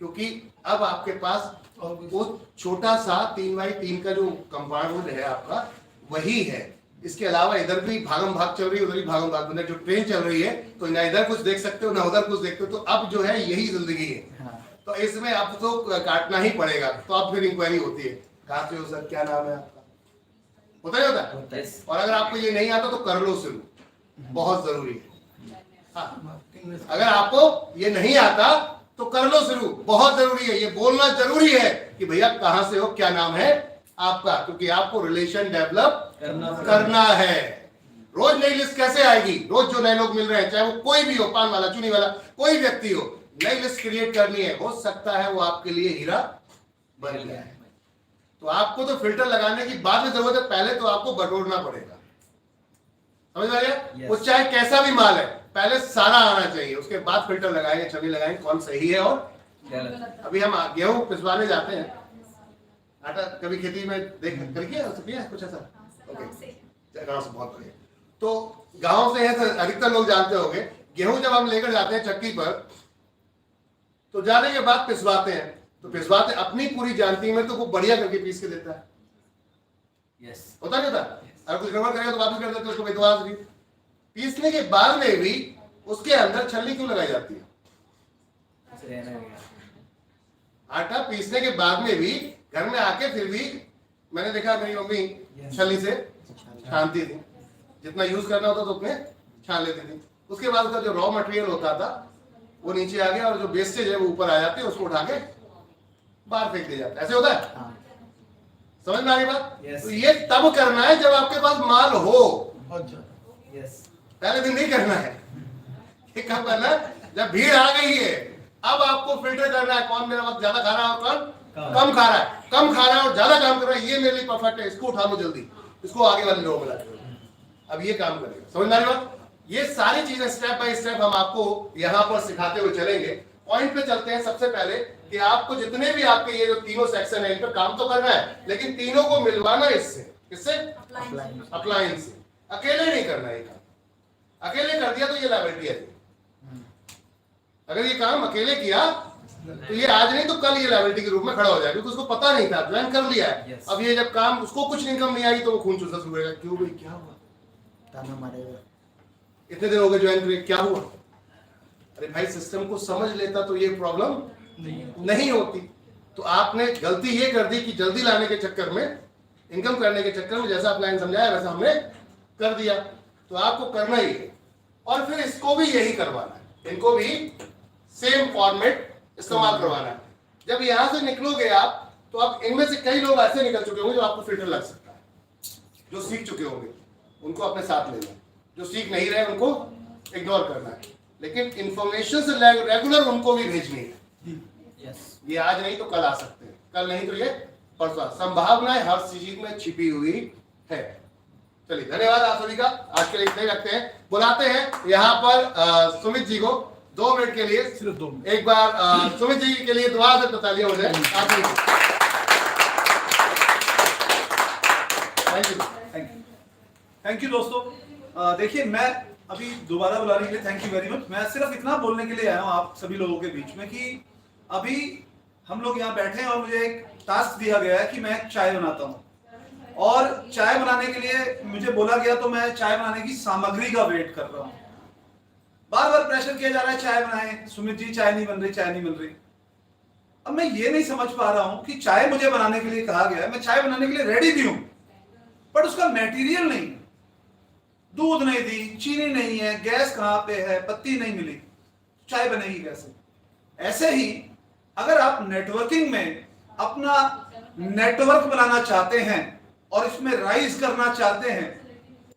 क्योंकि अब आपके पास वो छोटा सा 3x3 का जो कंपार्टमेंट है आपका, वही है। इसके अलावा इधर भी भागम भाग चल रही है, उधर भी भागम भाग, मतलब जो ट्रेन चल रही है तो ना इधर कुछ देख सकते हो ना उधर कुछ देखते हो। तो अब जो है यही जिंदगी है। तो इसमें अब तो काटना ही पड़ेगा। तो अब फिर इंक्वायरी होती है, कहाँ से हो सर, क्या नाम है आपका, होता ही होता है। और अगर आपको ये नहीं आता तो कर लो शुरू, बहुत जरूरी है। हाँ, अगर आपको ये नहीं आता तो कर लो शुरू, बहुत जरूरी है। ये बोलना जरूरी है कि भैया कहां से हो, क्या नाम है आपका, क्योंकि आपको रिलेशन डेवलप करना है। रोज नई लिस्ट कैसे आएगी? रोज जो नए लोग मिल रहे हैं, चाहे वो कोई भी हो, पान वाला, चुनी वाला, कोई व्यक्ति हो, नई लिस्ट क्रिएट करनी है। हो सकता है वो आपके लिए हीरा बन गया है। तो आपको तो फिल्टर लगाने की बाद में जरूरत है, पहले तो आपको बटोरना पड़ेगा। समझ में आ गया? वो चाहे कैसा भी माल है, पहले सारा आना चाहिए, उसके बाद फिल्टर लगाएंगे, छवि लगाएंगे कौन सही है और गलत। अभी हम गेहूं पिसवाने जाते हैं, आटा कभी खेती में देख कर किया कुछ ऐसा? ओके, गाँव से। गाँव से, बहुत बढ़िया। तो गांव से है तो अधिकतर लोग जानते होंगे, गेहूं जब हम लेकर जाते हैं चक्की पर तो जाने के बाद पिसवाते हैं, तो पिसवाते अपनी पूरी जानती में तो वो बढ़िया करके पीस के देता है, यस, होता नहीं होता? अगर कुछ गड़बड़ करेगा तो वापस कर देते हैं उसको, विद्वास भी। पीसने के बाद में भी उसके अंदर छलनी क्यों लगाई जाती है? आटा पीसने के बाद में भी घर में आके फिर भी मैंने देखा मेरी मम्मी छलनी से छानती थी, जितना यूज करना होता तो उतने छान लेती थी। उसके बाद उसका जो रॉ मटेरियल होता था वो नीचे आ गया और जो वेस्टेज है वो ऊपर आ जाती है, उसको उठा के बाहर फेंक दिया जाता है। ऐसे होता है? समझ में आ गई बात? Yes. तो ये तब करना है जब आपके पास माल हो, बहुत ज्यादा। यस, पहले दिन नहीं करना है। ये कब करना है? जब भीड़ आ गई है, अब आपको फिल्टर करना है कौन मेरा वक्त ज्यादा खा रहा है और कौन कम खा रहा है। कम खा रहा है और ज्यादा काम कर रहा है, ये मेरे लिए परफेक्ट है, इसको उठा लो जल्दी, इसको आगे वाले लोगों में ला दो। अब ये काम करेगा। समझ में आ रही बात? ये सारी चीजें स्टेप बाय स्टेप हम आपको यहाँ पर सिखाते हुए चलेंगे। पॉइंट पे चलते हैं। सबसे पहले कि आपको जितने भी आपके ये जो तीनों सेक्शन है इन पर काम तो करना है, लेकिन तीनों को मिलवाना इससे, किससे? अप्लायंस से। अकेले नहीं करना है काम। अकेले कर दिया तो ये लाइबिलिटी है। अगर ये काम अकेले किया तो ये आज नहीं तो कल ये लाइबिलिटी के रूप में खड़ा हो जाएगा, क्योंकि उसको पता नहीं था, ज्वाइन कर लिया है। Yes. अब ये जब काम उसको कुछ इनकम नहीं आई तो वो खून चूसना शुरू करेगा, क्यों भाई क्या हुआ, ताना मारेगा। इतने दिन हो गए ज्वाइन किए, क्या हुआ? अरे भाई सिस्टम को समझ लेता तो ये प्रॉब्लम नहीं होती। तो आपने गलती ये कर दी कि जल्दी लाने के चक्कर में, इनकम करने के चक्कर में जैसा प्लान समझाया वैसा हमने कर दिया। तो आपको करना ही है। और फिर इसको भी यही करवाना है, इनको भी सेम फॉर्मेट इस्तेमाल करवाना है। जब यहां से निकलोगे आप तो अब इनमें से कई लोग ऐसे निकल चुके होंगे जो आपको फिल्टर लग सकता है, जो सीख चुके होंगे उनको अपने साथ लेना है, जो सीख नहीं रहे उनको इग्नोर करना है, लेकिन इंफॉर्मेशन से रेगुलर उनको भी भेजनी है। यस, ये आज नहीं तो कल आ सकते हैं, कल नहीं तो ये परसों। संभावनाएं हर चीज में छिपी हुई है। चलिए धन्यवाद आप सभी का, आज के लिए इतना ही रखते हैं। बुलाते हैं यहाँ पर सुमित जी को 2 मिनट के लिए। सिर्फ 2 मिनट। एक बार सुमित जी के लिए दुआ से तालियां हो जाए। थैंक यू दोस्तों। देखिए मैं अभी दोबारा बुलाने के लिए थैंक यू वेरी मच। मैं सिर्फ इतना बोलने के लिए आया हूँ आप सभी लोगों के बीच में कि अभी हम लोग यहाँ बैठे हैं और मुझे एक टास्क दिया गया है कि मैं चाय बनाता हूँ, और चाय बनाने के लिए मुझे बोला गया तो मैं चाय बनाने की सामग्री का वेट कर रहा हूँ। बार बार प्रेशर किया जा रहा है चाय बनाएं, सुमित जी चाय नहीं बन रही, चाय नहीं बन रही। अब मैं ये नहीं समझ पा रहा हूं कि चाय मुझे बनाने के लिए कहा गया है, मैं चाय बनाने के लिए रेडी भी हूं, पर उसका मटेरियल नहीं, दूध नहीं दी, चीनी नहीं है, गैस कहां पे है, पत्ती नहीं मिली, चाय बनेगी कैसे? ऐसे ही अगर आप नेटवर्किंग में अपना नेटवर्क बनाना चाहते हैं और इसमें राइज करना चाहते हैं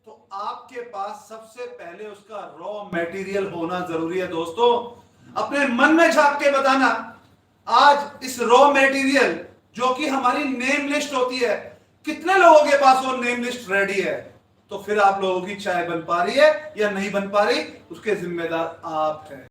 तो आपके पास सबसे पहले उसका रॉ मटेरियल होना जरूरी है। दोस्तों अपने मन में झांक के बताना, आज इस रॉ मटेरियल जो कि हमारी नेम लिस्ट होती है, कितने लोगों के पास वो नेम लिस्ट रेडी है? तो फिर आप लोगों की चाय बन पा रही है या नहीं बन पा रही, उसके जिम्मेदार आप हैं।